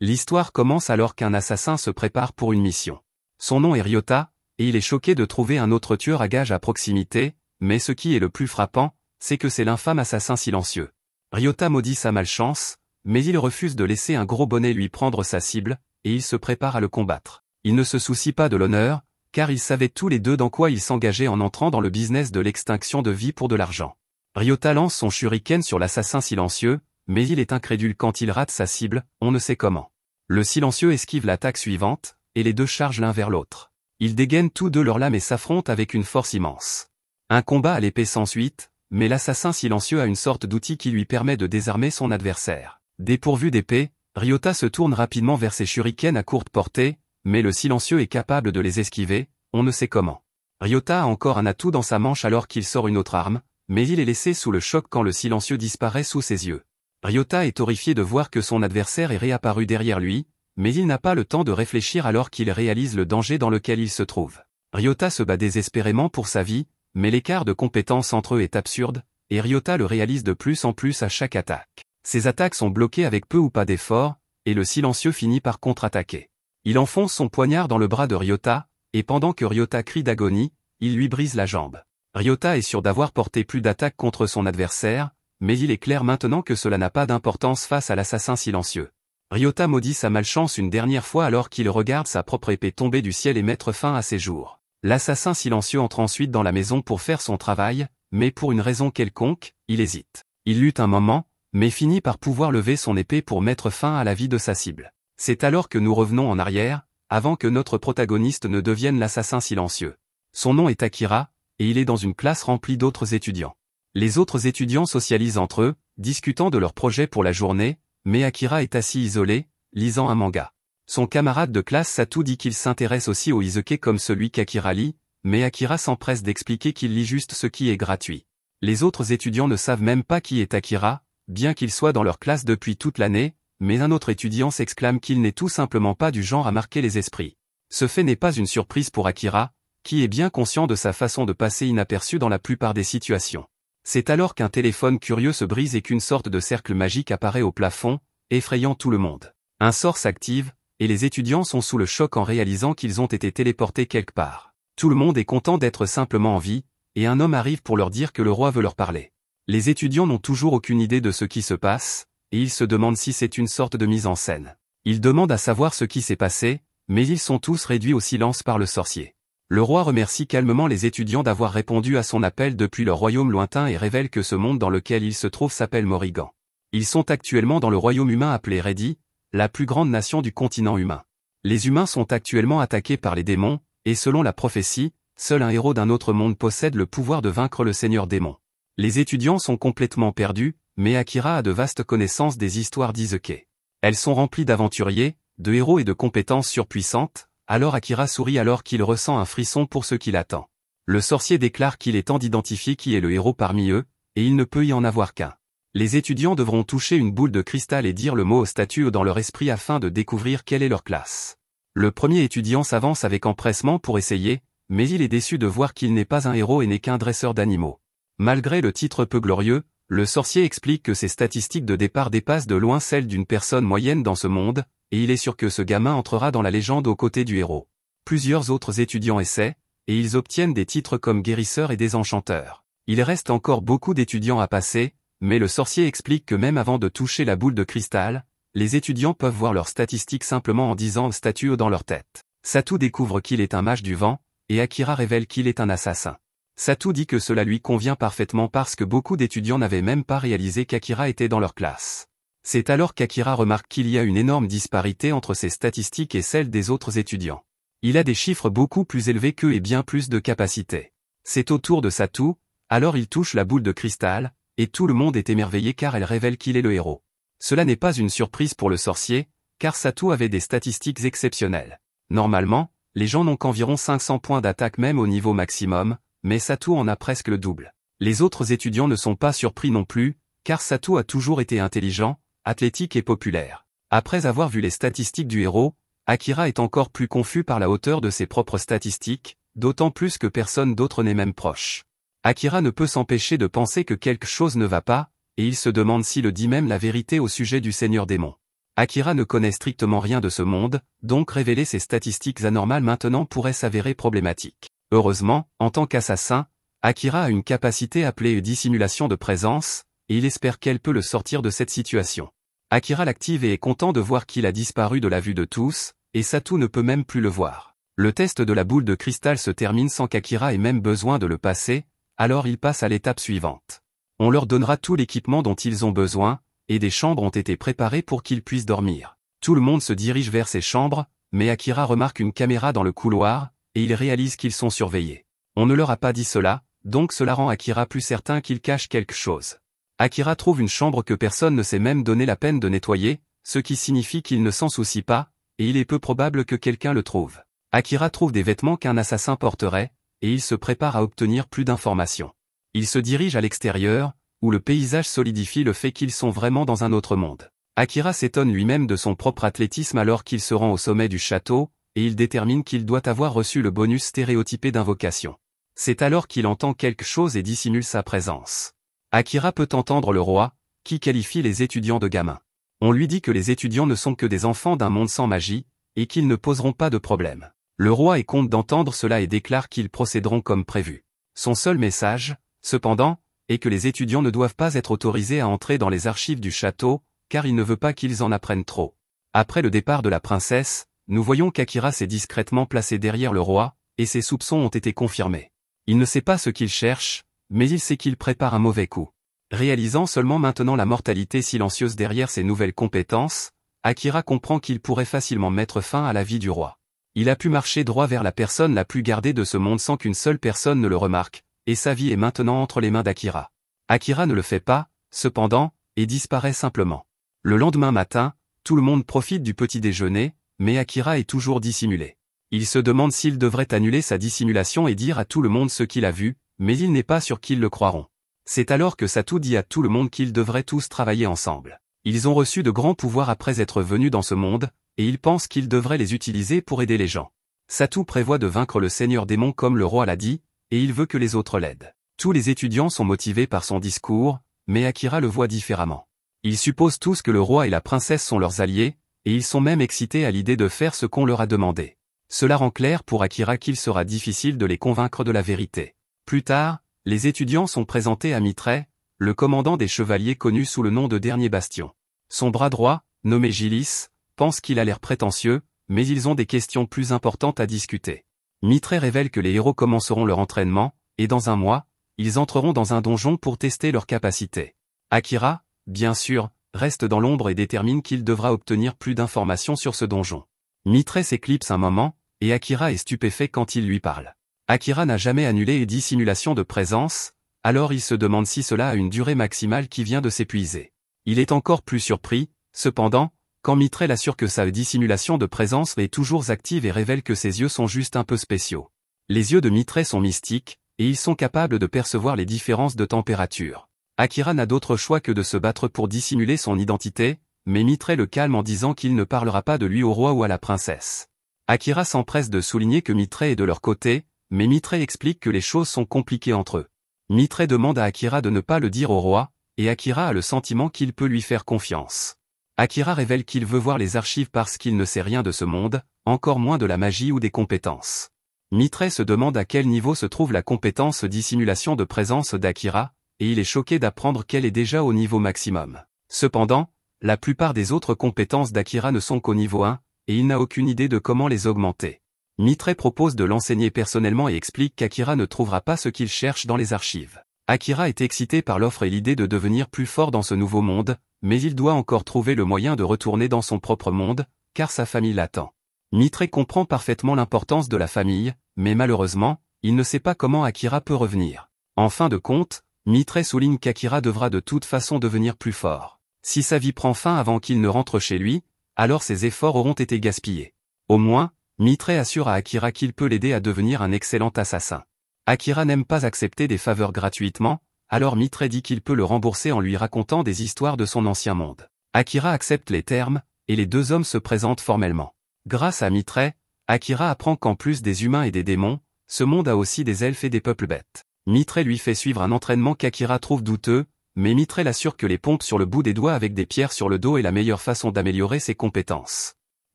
L'histoire commence alors qu'un assassin se prépare pour une mission. Son nom est Ryota, et il est choqué de trouver un autre tueur à gages à proximité, mais ce qui est le plus frappant, c'est que c'est l'infâme assassin silencieux. Ryota maudit sa malchance, mais il refuse de laisser un gros bonnet lui prendre sa cible, et il se prépare à le combattre. Il ne se soucie pas de l'honneur, car ils savaient tous les deux dans quoi ils s'engageaient en entrant dans le business de l'extinction de vie pour de l'argent. Ryota lance son shuriken sur l'assassin silencieux, mais il est incrédule quand il rate sa cible, on ne sait comment. Le silencieux esquive l'attaque suivante, et les deux chargent l'un vers l'autre. Ils dégainent tous deux leurs lames et s'affrontent avec une force immense. Un combat à l'épée s'ensuit, mais l'assassin silencieux a une sorte d'outil qui lui permet de désarmer son adversaire. Dépourvu d'épée, Ryota se tourne rapidement vers ses shurikens à courte portée, mais le silencieux est capable de les esquiver, on ne sait comment. Ryota a encore un atout dans sa manche alors qu'il sort une autre arme, mais il est laissé sous le choc quand le silencieux disparaît sous ses yeux. Ryota est horrifié de voir que son adversaire est réapparu derrière lui, mais il n'a pas le temps de réfléchir alors qu'il réalise le danger dans lequel il se trouve. Ryota se bat désespérément pour sa vie, mais l'écart de compétences entre eux est absurde, et Ryota le réalise de plus en plus à chaque attaque. Ses attaques sont bloquées avec peu ou pas d'effort, et le silencieux finit par contre-attaquer. Il enfonce son poignard dans le bras de Ryota, et pendant que Ryota crie d'agonie, il lui brise la jambe. Ryota est sûr d'avoir porté plus d'attaques contre son adversaire, mais il est clair maintenant que cela n'a pas d'importance face à l'assassin silencieux. Ryota maudit sa malchance une dernière fois alors qu'il regarde sa propre épée tomber du ciel et mettre fin à ses jours. L'assassin silencieux entre ensuite dans la maison pour faire son travail, mais pour une raison quelconque, il hésite. Il lutte un moment, mais finit par pouvoir lever son épée pour mettre fin à la vie de sa cible. C'est alors que nous revenons en arrière, avant que notre protagoniste ne devienne l'assassin silencieux. Son nom est Akira, et il est dans une classe remplie d'autres étudiants. Les autres étudiants socialisent entre eux, discutant de leurs projets pour la journée, mais Akira est assis isolé, lisant un manga. Son camarade de classe Satu dit qu'il s'intéresse aussi au isekai comme celui qu'Akira lit, mais Akira s'empresse d'expliquer qu'il lit juste ce qui est gratuit. Les autres étudiants ne savent même pas qui est Akira, bien qu'il soit dans leur classe depuis toute l'année, mais un autre étudiant s'exclame qu'il n'est tout simplement pas du genre à marquer les esprits. Ce fait n'est pas une surprise pour Akira, qui est bien conscient de sa façon de passer inaperçu dans la plupart des situations. C'est alors qu'un téléphone curieux se brise et qu'une sorte de cercle magique apparaît au plafond, effrayant tout le monde. Un sort s'active, et les étudiants sont sous le choc en réalisant qu'ils ont été téléportés quelque part. Tout le monde est content d'être simplement en vie, et un homme arrive pour leur dire que le roi veut leur parler. Les étudiants n'ont toujours aucune idée de ce qui se passe, et ils se demandent si c'est une sorte de mise en scène. Ils demandent à savoir ce qui s'est passé, mais ils sont tous réduits au silence par le sorcier. Le roi remercie calmement les étudiants d'avoir répondu à son appel depuis leur royaume lointain et révèle que ce monde dans lequel ils se trouvent s'appelle Morrigan. Ils sont actuellement dans le royaume humain appelé Redi, la plus grande nation du continent humain. Les humains sont actuellement attaqués par les démons, et selon la prophétie, seul un héros d'un autre monde possède le pouvoir de vaincre le seigneur démon. Les étudiants sont complètement perdus, mais Akira a de vastes connaissances des histoires d'isekai. Elles sont remplies d'aventuriers, de héros et de compétences surpuissantes, alors Akira sourit alors qu'il ressent un frisson pour ce qui l'attend. Le sorcier déclare qu'il est temps d'identifier qui est le héros parmi eux, et il ne peut y en avoir qu'un. Les étudiants devront toucher une boule de cristal et dire le mot aux statues dans leur esprit afin de découvrir quelle est leur classe. Le premier étudiant s'avance avec empressement pour essayer, mais il est déçu de voir qu'il n'est pas un héros et n'est qu'un dresseur d'animaux. Malgré le titre peu glorieux, le sorcier explique que ses statistiques de départ dépassent de loin celles d'une personne moyenne dans ce monde, et il est sûr que ce gamin entrera dans la légende aux côtés du héros. Plusieurs autres étudiants essaient, et ils obtiennent des titres comme guérisseurs et désenchanteurs. Il reste encore beaucoup d'étudiants à passer, mais le sorcier explique que même avant de toucher la boule de cristal, les étudiants peuvent voir leurs statistiques simplement en disant statue dans leur tête. Satu découvre qu'il est un mage du vent, et Akira révèle qu'il est un assassin. Satu dit que cela lui convient parfaitement parce que beaucoup d'étudiants n'avaient même pas réalisé qu'Akira était dans leur classe. C'est alors qu'Akira remarque qu'il y a une énorme disparité entre ses statistiques et celles des autres étudiants. Il a des chiffres beaucoup plus élevés qu'eux et bien plus de capacités. C'est au tour de Satu, alors il touche la boule de cristal, et tout le monde est émerveillé car elle révèle qu'il est le héros. Cela n'est pas une surprise pour le sorcier, car Satu avait des statistiques exceptionnelles. Normalement, les gens n'ont qu'environ 500 points d'attaque même au niveau maximum, mais Satu en a presque le double. Les autres étudiants ne sont pas surpris non plus, car Satu a toujours été intelligent, athlétique et populaire. Après avoir vu les statistiques du héros, Akira est encore plus confus par la hauteur de ses propres statistiques, d'autant plus que personne d'autre n'est même proche. Akira ne peut s'empêcher de penser que quelque chose ne va pas, et il se demande s'il dit même la vérité au sujet du seigneur démon. Akira ne connaît strictement rien de ce monde, donc révéler ses statistiques anormales maintenant pourrait s'avérer problématique. Heureusement, en tant qu'assassin, Akira a une capacité appelée dissimulation de présence, et il espère qu'elle peut le sortir de cette situation. Akira l'active et est content de voir qu'il a disparu de la vue de tous, et Satu ne peut même plus le voir. Le test de la boule de cristal se termine sans qu'Akira ait même besoin de le passer, alors il passe à l'étape suivante. On leur donnera tout l'équipement dont ils ont besoin, et des chambres ont été préparées pour qu'ils puissent dormir. Tout le monde se dirige vers ces chambres, mais Akira remarque une caméra dans le couloir, et il réalise qu'ils sont surveillés. On ne leur a pas dit cela, donc cela rend Akira plus certain qu'il cache quelque chose. Akira trouve une chambre que personne ne s'est même donné la peine de nettoyer, ce qui signifie qu'il ne s'en soucie pas, et il est peu probable que quelqu'un le trouve. Akira trouve des vêtements qu'un assassin porterait, et il se prépare à obtenir plus d'informations. Il se dirige à l'extérieur, où le paysage solidifie le fait qu'ils sont vraiment dans un autre monde. Akira s'étonne lui-même de son propre athlétisme alors qu'il se rend au sommet du château, et il détermine qu'il doit avoir reçu le bonus stéréotypé d'invocation. C'est alors qu'il entend quelque chose et dissimule sa présence. Akira peut entendre le roi, qui qualifie les étudiants de gamins. On lui dit que les étudiants ne sont que des enfants d'un monde sans magie, et qu'ils ne poseront pas de problème. Le roi est content d'entendre cela et déclare qu'ils procéderont comme prévu. Son seul message, cependant, est que les étudiants ne doivent pas être autorisés à entrer dans les archives du château, car il ne veut pas qu'ils en apprennent trop. Après le départ de la princesse, nous voyons qu'Akira s'est discrètement placé derrière le roi, et ses soupçons ont été confirmés. Il ne sait pas ce qu'il cherche, mais il sait qu'il prépare un mauvais coup. Réalisant seulement maintenant la mortalité silencieuse derrière ses nouvelles compétences, Akira comprend qu'il pourrait facilement mettre fin à la vie du roi. Il a pu marcher droit vers la personne la plus gardée de ce monde sans qu'une seule personne ne le remarque, et sa vie est maintenant entre les mains d'Akira. Akira ne le fait pas, cependant, et disparaît simplement. Le lendemain matin, tout le monde profite du petit déjeuner, mais Akira est toujours dissimulé. Il se demande s'il devrait annuler sa dissimulation et dire à tout le monde ce qu'il a vu, mais il n'est pas sûr qu'ils le croiront. C'est alors que Satu dit à tout le monde qu'ils devraient tous travailler ensemble. Ils ont reçu de grands pouvoirs après être venus dans ce monde, et ils pensent qu'ils devraient les utiliser pour aider les gens. Satu prévoit de vaincre le seigneur démon comme le roi l'a dit, et il veut que les autres l'aident. Tous les étudiants sont motivés par son discours, mais Akira le voit différemment. Ils supposent tous que le roi et la princesse sont leurs alliés, et ils sont même excités à l'idée de faire ce qu'on leur a demandé. Cela rend clair pour Akira qu'il sera difficile de les convaincre de la vérité. Plus tard, les étudiants sont présentés à Mitre, le commandant des chevaliers connu sous le nom de Dernier Bastion. Son bras droit, nommé Gilis, pense qu'il a l'air prétentieux, mais ils ont des questions plus importantes à discuter. Mitre révèle que les héros commenceront leur entraînement, et dans un mois, ils entreront dans un donjon pour tester leurs capacités. Akira, bien sûr, reste dans l'ombre et détermine qu'il devra obtenir plus d'informations sur ce donjon. Mitre s'éclipse un moment, et Akira est stupéfait quand il lui parle. Akira n'a jamais annulé une dissimulation de présence, alors il se demande si cela a une durée maximale qui vient de s'épuiser. Il est encore plus surpris, cependant, quand Mitre l'assure que sa dissimulation de présence est toujours active et révèle que ses yeux sont juste un peu spéciaux. Les yeux de Mitre sont mystiques, et ils sont capables de percevoir les différences de température. Akira n'a d'autre choix que de se battre pour dissimuler son identité, mais Mitre le calme en disant qu'il ne parlera pas de lui au roi ou à la princesse. Akira s'empresse de souligner que Mitre est de leur côté, mais Mitre explique que les choses sont compliquées entre eux. Mitre demande à Akira de ne pas le dire au roi, et Akira a le sentiment qu'il peut lui faire confiance. Akira révèle qu'il veut voir les archives parce qu'il ne sait rien de ce monde, encore moins de la magie ou des compétences. Mitre se demande à quel niveau se trouve la compétence dissimulation de présence d'Akira, et il est choqué d'apprendre qu'elle est déjà au niveau maximum. Cependant, la plupart des autres compétences d'Akira ne sont qu'au niveau 1, et il n'a aucune idée de comment les augmenter. Mitre propose de l'enseigner personnellement et explique qu'Akira ne trouvera pas ce qu'il cherche dans les archives. Akira est excité par l'offre et l'idée de devenir plus fort dans ce nouveau monde, mais il doit encore trouver le moyen de retourner dans son propre monde, car sa famille l'attend. Mitre comprend parfaitement l'importance de la famille, mais malheureusement, il ne sait pas comment Akira peut revenir. En fin de compte, Mitre souligne qu'Akira devra de toute façon devenir plus fort. Si sa vie prend fin avant qu'il ne rentre chez lui, alors ses efforts auront été gaspillés. Au moins, Mitre assure à Akira qu'il peut l'aider à devenir un excellent assassin. Akira n'aime pas accepter des faveurs gratuitement, alors Mitre dit qu'il peut le rembourser en lui racontant des histoires de son ancien monde. Akira accepte les termes, et les deux hommes se présentent formellement. Grâce à Mitre, Akira apprend qu'en plus des humains et des démons, ce monde a aussi des elfes et des peuples bêtes. Mitre lui fait suivre un entraînement qu'Akira trouve douteux, mais Mitre l'assure que les pompes sur le bout des doigts avec des pierres sur le dos est la meilleure façon d'améliorer ses compétences.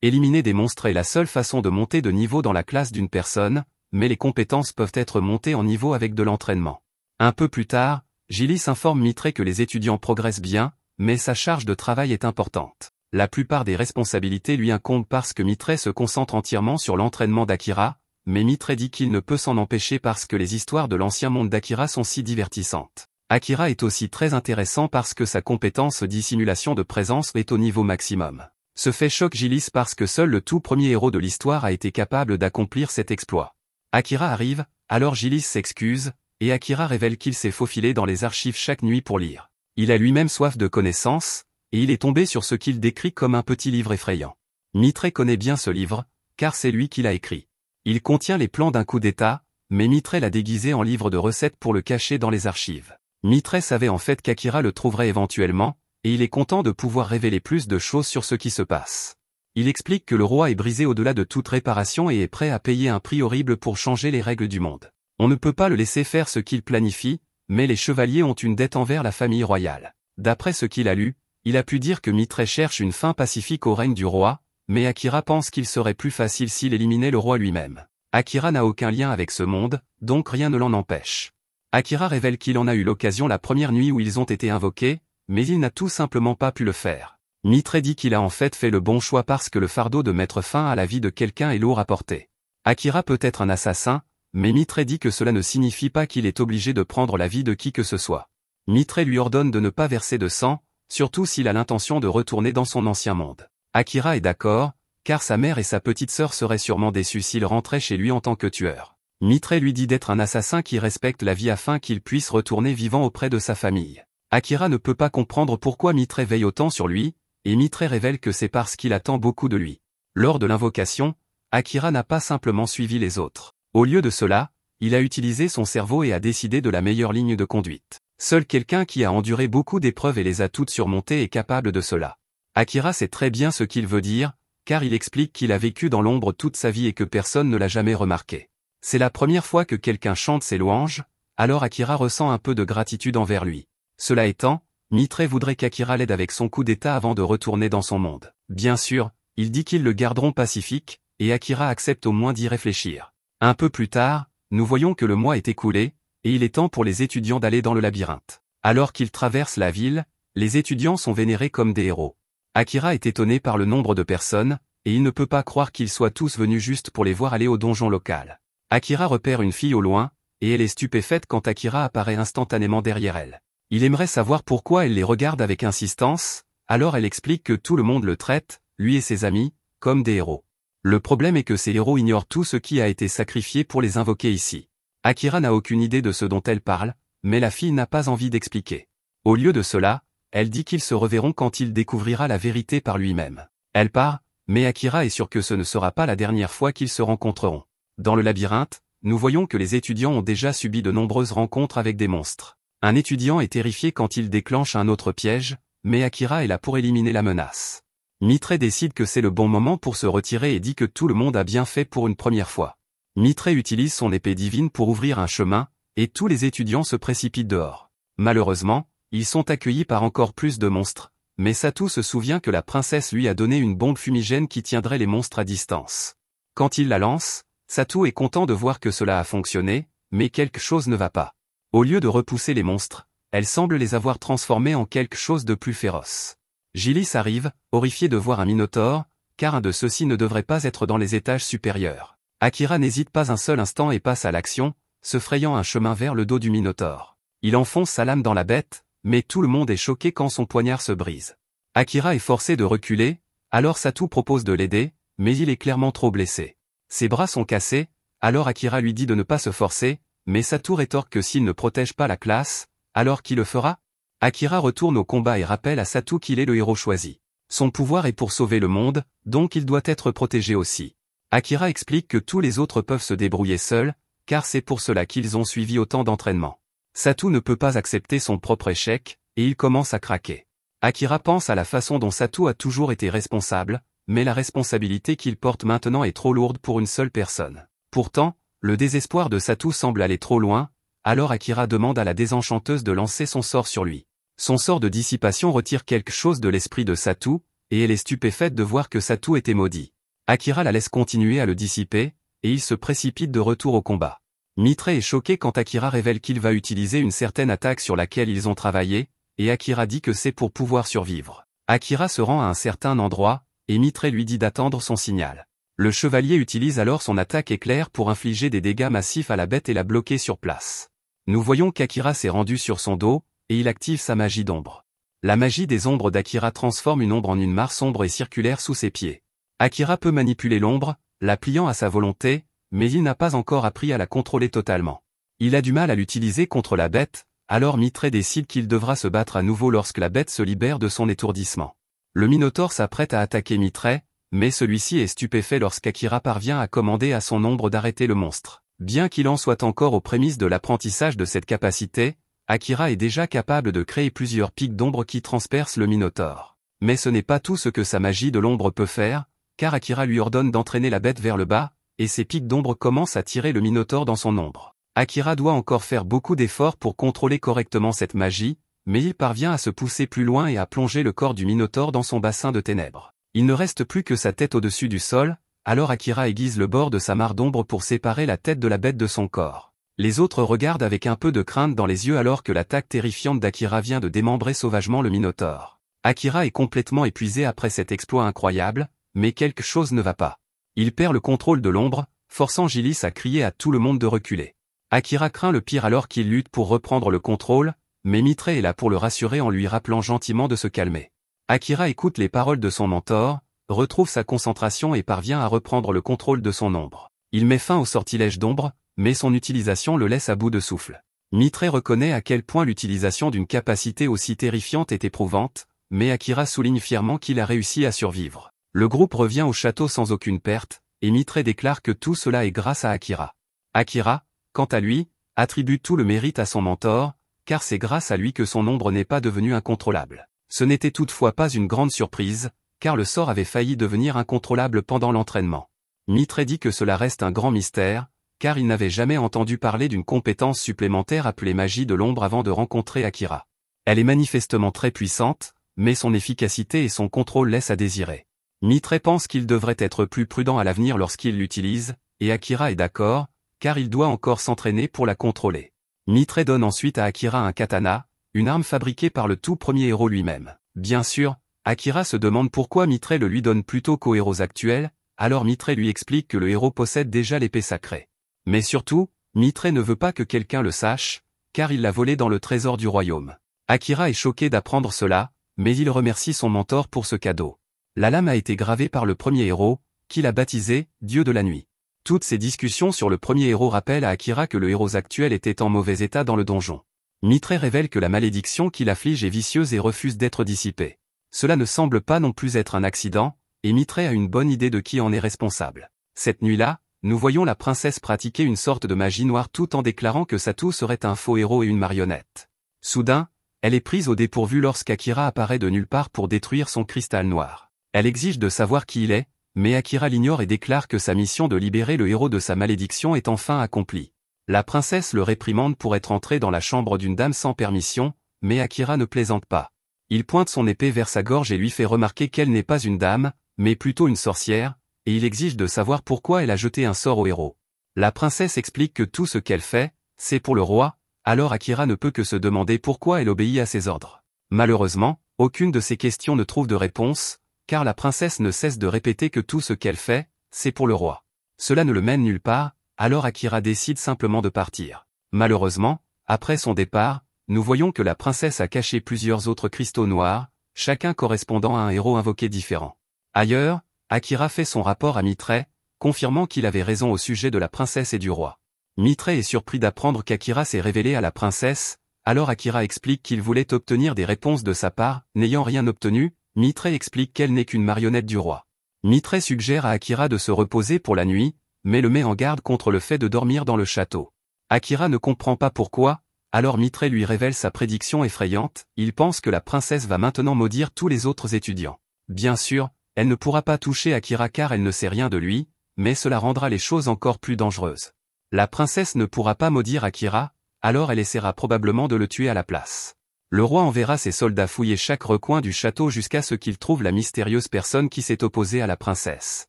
Éliminer des monstres est la seule façon de monter de niveau dans la classe d'une personne, mais les compétences peuvent être montées en niveau avec de l'entraînement. Un peu plus tard, Gillis informe Mitre que les étudiants progressent bien, mais sa charge de travail est importante. La plupart des responsabilités lui incombent parce que Mitre se concentre entièrement sur l'entraînement d'Akira, mais Mitre dit qu'il ne peut s'en empêcher parce que les histoires de l'ancien monde d'Akira sont si divertissantes. Akira est aussi très intéressant parce que sa compétence dissimulation de présence est au niveau maximum. Ce fait choque Gillis parce que seul le tout premier héros de l'histoire a été capable d'accomplir cet exploit. Akira arrive, alors Gillis s'excuse, et Akira révèle qu'il s'est faufilé dans les archives chaque nuit pour lire. Il a lui-même soif de connaissances, et il est tombé sur ce qu'il décrit comme un petit livre effrayant. Mitre connaît bien ce livre, car c'est lui qui l'a écrit. Il contient les plans d'un coup d'État, mais Mitre l'a déguisé en livre de recettes pour le cacher dans les archives. Mitre savait en fait qu'Akira le trouverait éventuellement, et il est content de pouvoir révéler plus de choses sur ce qui se passe. Il explique que le roi est brisé au-delà de toute réparation et est prêt à payer un prix horrible pour changer les règles du monde. On ne peut pas le laisser faire ce qu'il planifie, mais les chevaliers ont une dette envers la famille royale. D'après ce qu'il a lu, il a pu dire que Mitre cherche une fin pacifique au règne du roi, mais Akira pense qu'il serait plus facile s'il éliminait le roi lui-même. Akira n'a aucun lien avec ce monde, donc rien ne l'en empêche. Akira révèle qu'il en a eu l'occasion la première nuit où ils ont été invoqués, mais il n'a tout simplement pas pu le faire. Mitre dit qu'il a en fait le bon choix parce que le fardeau de mettre fin à la vie de quelqu'un est lourd à porter. Akira peut être un assassin, mais Mitre dit que cela ne signifie pas qu'il est obligé de prendre la vie de qui que ce soit. Mitre lui ordonne de ne pas verser de sang, surtout s'il a l'intention de retourner dans son ancien monde. Akira est d'accord, car sa mère et sa petite sœur seraient sûrement déçues s'il rentrait chez lui en tant que tueur. Mitre lui dit d'être un assassin qui respecte la vie afin qu'il puisse retourner vivant auprès de sa famille. Akira ne peut pas comprendre pourquoi Mitre veille autant sur lui, et Mitre révèle que c'est parce qu'il attend beaucoup de lui. Lors de l'invocation, Akira n'a pas simplement suivi les autres. Au lieu de cela, il a utilisé son cerveau et a décidé de la meilleure ligne de conduite. Seul quelqu'un qui a enduré beaucoup d'épreuves et les a toutes surmontées est capable de cela. Akira sait très bien ce qu'il veut dire, car il explique qu'il a vécu dans l'ombre toute sa vie et que personne ne l'a jamais remarqué. C'est la première fois que quelqu'un chante ses louanges, alors Akira ressent un peu de gratitude envers lui. Cela étant, Mitre voudrait qu'Akira l'aide avec son coup d'état avant de retourner dans son monde. Bien sûr, il dit qu'ils le garderont pacifique, et Akira accepte au moins d'y réfléchir. Un peu plus tard, nous voyons que le mois est écoulé, et il est temps pour les étudiants d'aller dans le labyrinthe. Alors qu'ils traversent la ville, les étudiants sont vénérés comme des héros. Akira est étonné par le nombre de personnes, et il ne peut pas croire qu'ils soient tous venus juste pour les voir aller au donjon local. Akira repère une fille au loin, et elle est stupéfaite quand Akira apparaît instantanément derrière elle. Il aimerait savoir pourquoi elle les regarde avec insistance, alors elle explique que tout le monde le traite, lui et ses amis, comme des héros. Le problème est que ces héros ignorent tout ce qui a été sacrifié pour les invoquer ici. Akira n'a aucune idée de ce dont elle parle, mais la fille n'a pas envie d'expliquer. Au lieu de cela, elle dit qu'ils se reverront quand il découvrira la vérité par lui-même. Elle part, mais Akira est sûr que ce ne sera pas la dernière fois qu'ils se rencontreront. Dans le labyrinthe, nous voyons que les étudiants ont déjà subi de nombreuses rencontres avec des monstres. Un étudiant est terrifié quand il déclenche un autre piège, mais Akira est là pour éliminer la menace. Mitre décide que c'est le bon moment pour se retirer et dit que tout le monde a bien fait pour une première fois. Mitre utilise son épée divine pour ouvrir un chemin, et tous les étudiants se précipitent dehors. Malheureusement, ils sont accueillis par encore plus de monstres, mais Satou se souvient que la princesse lui a donné une bombe fumigène qui tiendrait les monstres à distance. Quand il la lance, Satou est content de voir que cela a fonctionné, mais quelque chose ne va pas. Au lieu de repousser les monstres, elle semble les avoir transformés en quelque chose de plus féroce. Gillis arrive, horrifié de voir un minotaure, car un de ceux-ci ne devrait pas être dans les étages supérieurs. Akira n'hésite pas un seul instant et passe à l'action, se frayant un chemin vers le dos du minotaure. Il enfonce sa lame dans la bête, mais tout le monde est choqué quand son poignard se brise. Akira est forcé de reculer, alors Satou propose de l'aider, mais il est clairement trop blessé. Ses bras sont cassés, alors Akira lui dit de ne pas se forcer, mais Satou rétorque que s'il ne protège pas la classe, alors qui le fera? Akira retourne au combat et rappelle à Satou qu'il est le héros choisi. Son pouvoir est pour sauver le monde, donc il doit être protégé aussi. Akira explique que tous les autres peuvent se débrouiller seuls, car c'est pour cela qu'ils ont suivi autant d'entraînement. Satou ne peut pas accepter son propre échec, et il commence à craquer. Akira pense à la façon dont Satou a toujours été responsable, mais la responsabilité qu'il porte maintenant est trop lourde pour une seule personne. Pourtant, le désespoir de Satou semble aller trop loin, alors Akira demande à la désenchanteuse de lancer son sort sur lui. Son sort de dissipation retire quelque chose de l'esprit de Satu, et elle est stupéfaite de voir que Satu était maudit. Akira la laisse continuer à le dissiper, et il se précipite de retour au combat. Mitre est choqué quand Akira révèle qu'il va utiliser une certaine attaque sur laquelle ils ont travaillé, et Akira dit que c'est pour pouvoir survivre. Akira se rend à un certain endroit, et Mitre lui dit d'attendre son signal. Le chevalier utilise alors son attaque éclair pour infliger des dégâts massifs à la bête et la bloquer sur place. Nous voyons qu'Akira s'est rendu sur son dos, et il active sa magie d'ombre. La magie des ombres d'Akira transforme une ombre en une mare sombre et circulaire sous ses pieds. Akira peut manipuler l'ombre, la pliant à sa volonté, mais il n'a pas encore appris à la contrôler totalement. Il a du mal à l'utiliser contre la bête, alors Mitre décide qu'il devra se battre à nouveau lorsque la bête se libère de son étourdissement. Le Minotaure s'apprête à attaquer Mitre, mais celui-ci est stupéfait lorsqu'Akira parvient à commander à son ombre d'arrêter le monstre. Bien qu'il en soit encore aux prémices de l'apprentissage de cette capacité, Akira est déjà capable de créer plusieurs pics d'ombre qui transpercent le Minotaure. Mais ce n'est pas tout ce que sa magie de l'ombre peut faire, car Akira lui ordonne d'entraîner la bête vers le bas, et ses pics d'ombre commencent à tirer le Minotaure dans son ombre. Akira doit encore faire beaucoup d'efforts pour contrôler correctement cette magie, mais il parvient à se pousser plus loin et à plonger le corps du Minotaure dans son bassin de ténèbres. Il ne reste plus que sa tête au-dessus du sol, alors Akira aiguise le bord de sa mare d'ombre pour séparer la tête de la bête de son corps. Les autres regardent avec un peu de crainte dans les yeux alors que l'attaque terrifiante d'Akira vient de démembrer sauvagement le Minotaure. Akira est complètement épuisé après cet exploit incroyable, mais quelque chose ne va pas. Il perd le contrôle de l'ombre, forçant Gillis à crier à tout le monde de reculer. Akira craint le pire alors qu'il lutte pour reprendre le contrôle, mais Mitre est là pour le rassurer en lui rappelant gentiment de se calmer. Akira écoute les paroles de son mentor, retrouve sa concentration et parvient à reprendre le contrôle de son ombre. Il met fin au sortilège d'ombre, mais son utilisation le laisse à bout de souffle. Mitre reconnaît à quel point l'utilisation d'une capacité aussi terrifiante est éprouvante, mais Akira souligne fièrement qu'il a réussi à survivre. Le groupe revient au château sans aucune perte, et Mitre déclare que tout cela est grâce à Akira. Akira, quant à lui, attribue tout le mérite à son mentor, car c'est grâce à lui que son ombre n'est pas devenue incontrôlable. Ce n'était toutefois pas une grande surprise, car le sort avait failli devenir incontrôlable pendant l'entraînement. Mitre dit que cela reste un grand mystère, car il n'avait jamais entendu parler d'une compétence supplémentaire appelée magie de l'ombre avant de rencontrer Akira. Elle est manifestement très puissante, mais son efficacité et son contrôle laissent à désirer. Mitre pense qu'il devrait être plus prudent à l'avenir lorsqu'il l'utilise, et Akira est d'accord, car il doit encore s'entraîner pour la contrôler. Mitre donne ensuite à Akira un katana, une arme fabriquée par le tout premier héros lui-même. Bien sûr, Akira se demande pourquoi Mitre le lui donne plutôt qu'aux héros actuels, alors Mitre lui explique que le héros possède déjà l'épée sacrée. Mais surtout, Mitre ne veut pas que quelqu'un le sache, car il l'a volé dans le trésor du royaume. Akira est choqué d'apprendre cela, mais il remercie son mentor pour ce cadeau. La lame a été gravée par le premier héros, qu'il a baptisé « Dieu de la nuit ». Toutes ces discussions sur le premier héros rappellent à Akira que le héros actuel était en mauvais état dans le donjon. Mitre révèle que la malédiction qui l'afflige est vicieuse et refuse d'être dissipée. Cela ne semble pas non plus être un accident, et Mitre a une bonne idée de qui en est responsable. Cette nuit-là, nous voyons la princesse pratiquer une sorte de magie noire tout en déclarant que Satu serait un faux héros et une marionnette. Soudain, elle est prise au dépourvu lorsqu'Akira apparaît de nulle part pour détruire son cristal noir. Elle exige de savoir qui il est, mais Akira l'ignore et déclare que sa mission de libérer le héros de sa malédiction est enfin accomplie. La princesse le réprimande pour être entré dans la chambre d'une dame sans permission, mais Akira ne plaisante pas. Il pointe son épée vers sa gorge et lui fait remarquer qu'elle n'est pas une dame, mais plutôt une sorcière, et il exige de savoir pourquoi elle a jeté un sort au héros. La princesse explique que tout ce qu'elle fait, c'est pour le roi, alors Akira ne peut que se demander pourquoi elle obéit à ses ordres. Malheureusement, aucune de ces questions ne trouve de réponse, car la princesse ne cesse de répéter que tout ce qu'elle fait, c'est pour le roi. Cela ne le mène nulle part, alors Akira décide simplement de partir. Malheureusement, après son départ, nous voyons que la princesse a caché plusieurs autres cristaux noirs, chacun correspondant à un héros invoqué différent. Ailleurs, Akira fait son rapport à Mitre, confirmant qu'il avait raison au sujet de la princesse et du roi. Mitre est surpris d'apprendre qu'Akira s'est révélé à la princesse, alors Akira explique qu'il voulait obtenir des réponses de sa part, n'ayant rien obtenu, Mitre explique qu'elle n'est qu'une marionnette du roi. Mitre suggère à Akira de se reposer pour la nuit, mais le met en garde contre le fait de dormir dans le château. Akira ne comprend pas pourquoi, alors Mitre lui révèle sa prédiction effrayante, il pense que la princesse va maintenant maudire tous les autres étudiants. Bien sûr, elle ne pourra pas toucher Akira car elle ne sait rien de lui, mais cela rendra les choses encore plus dangereuses. La princesse ne pourra pas maudire Akira, alors elle essaiera probablement de le tuer à la place. Le roi enverra ses soldats fouiller chaque recoin du château jusqu'à ce qu'ils trouvent la mystérieuse personne qui s'est opposée à la princesse.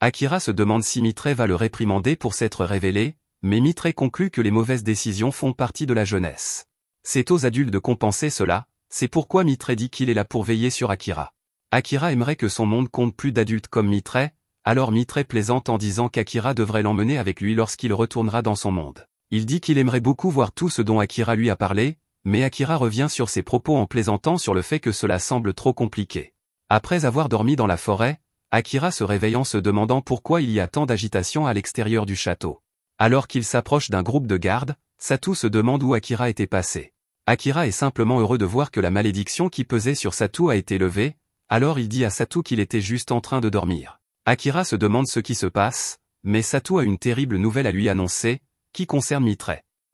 Akira se demande si Mitre va le réprimander pour s'être révélé, mais Mitre conclut que les mauvaises décisions font partie de la jeunesse. C'est aux adultes de compenser cela, c'est pourquoi Mitre dit qu'il est là pour veiller sur Akira. Akira aimerait que son monde compte plus d'adultes comme Mitre, alors Mitre plaisante en disant qu'Akira devrait l'emmener avec lui lorsqu'il retournera dans son monde. Il dit qu'il aimerait beaucoup voir tout ce dont Akira lui a parlé, mais Akira revient sur ses propos en plaisantant sur le fait que cela semble trop compliqué. Après avoir dormi dans la forêt, Akira se réveille en se demandant pourquoi il y a tant d'agitation à l'extérieur du château. Alors qu'il s'approche d'un groupe de gardes, Satu se demande où Akira était passé. Akira est simplement heureux de voir que la malédiction qui pesait sur Satu a été levée, alors il dit à Satu qu'il était juste en train de dormir. Akira se demande ce qui se passe, mais Satu a une terrible nouvelle à lui annoncer, qui concerne Mitre.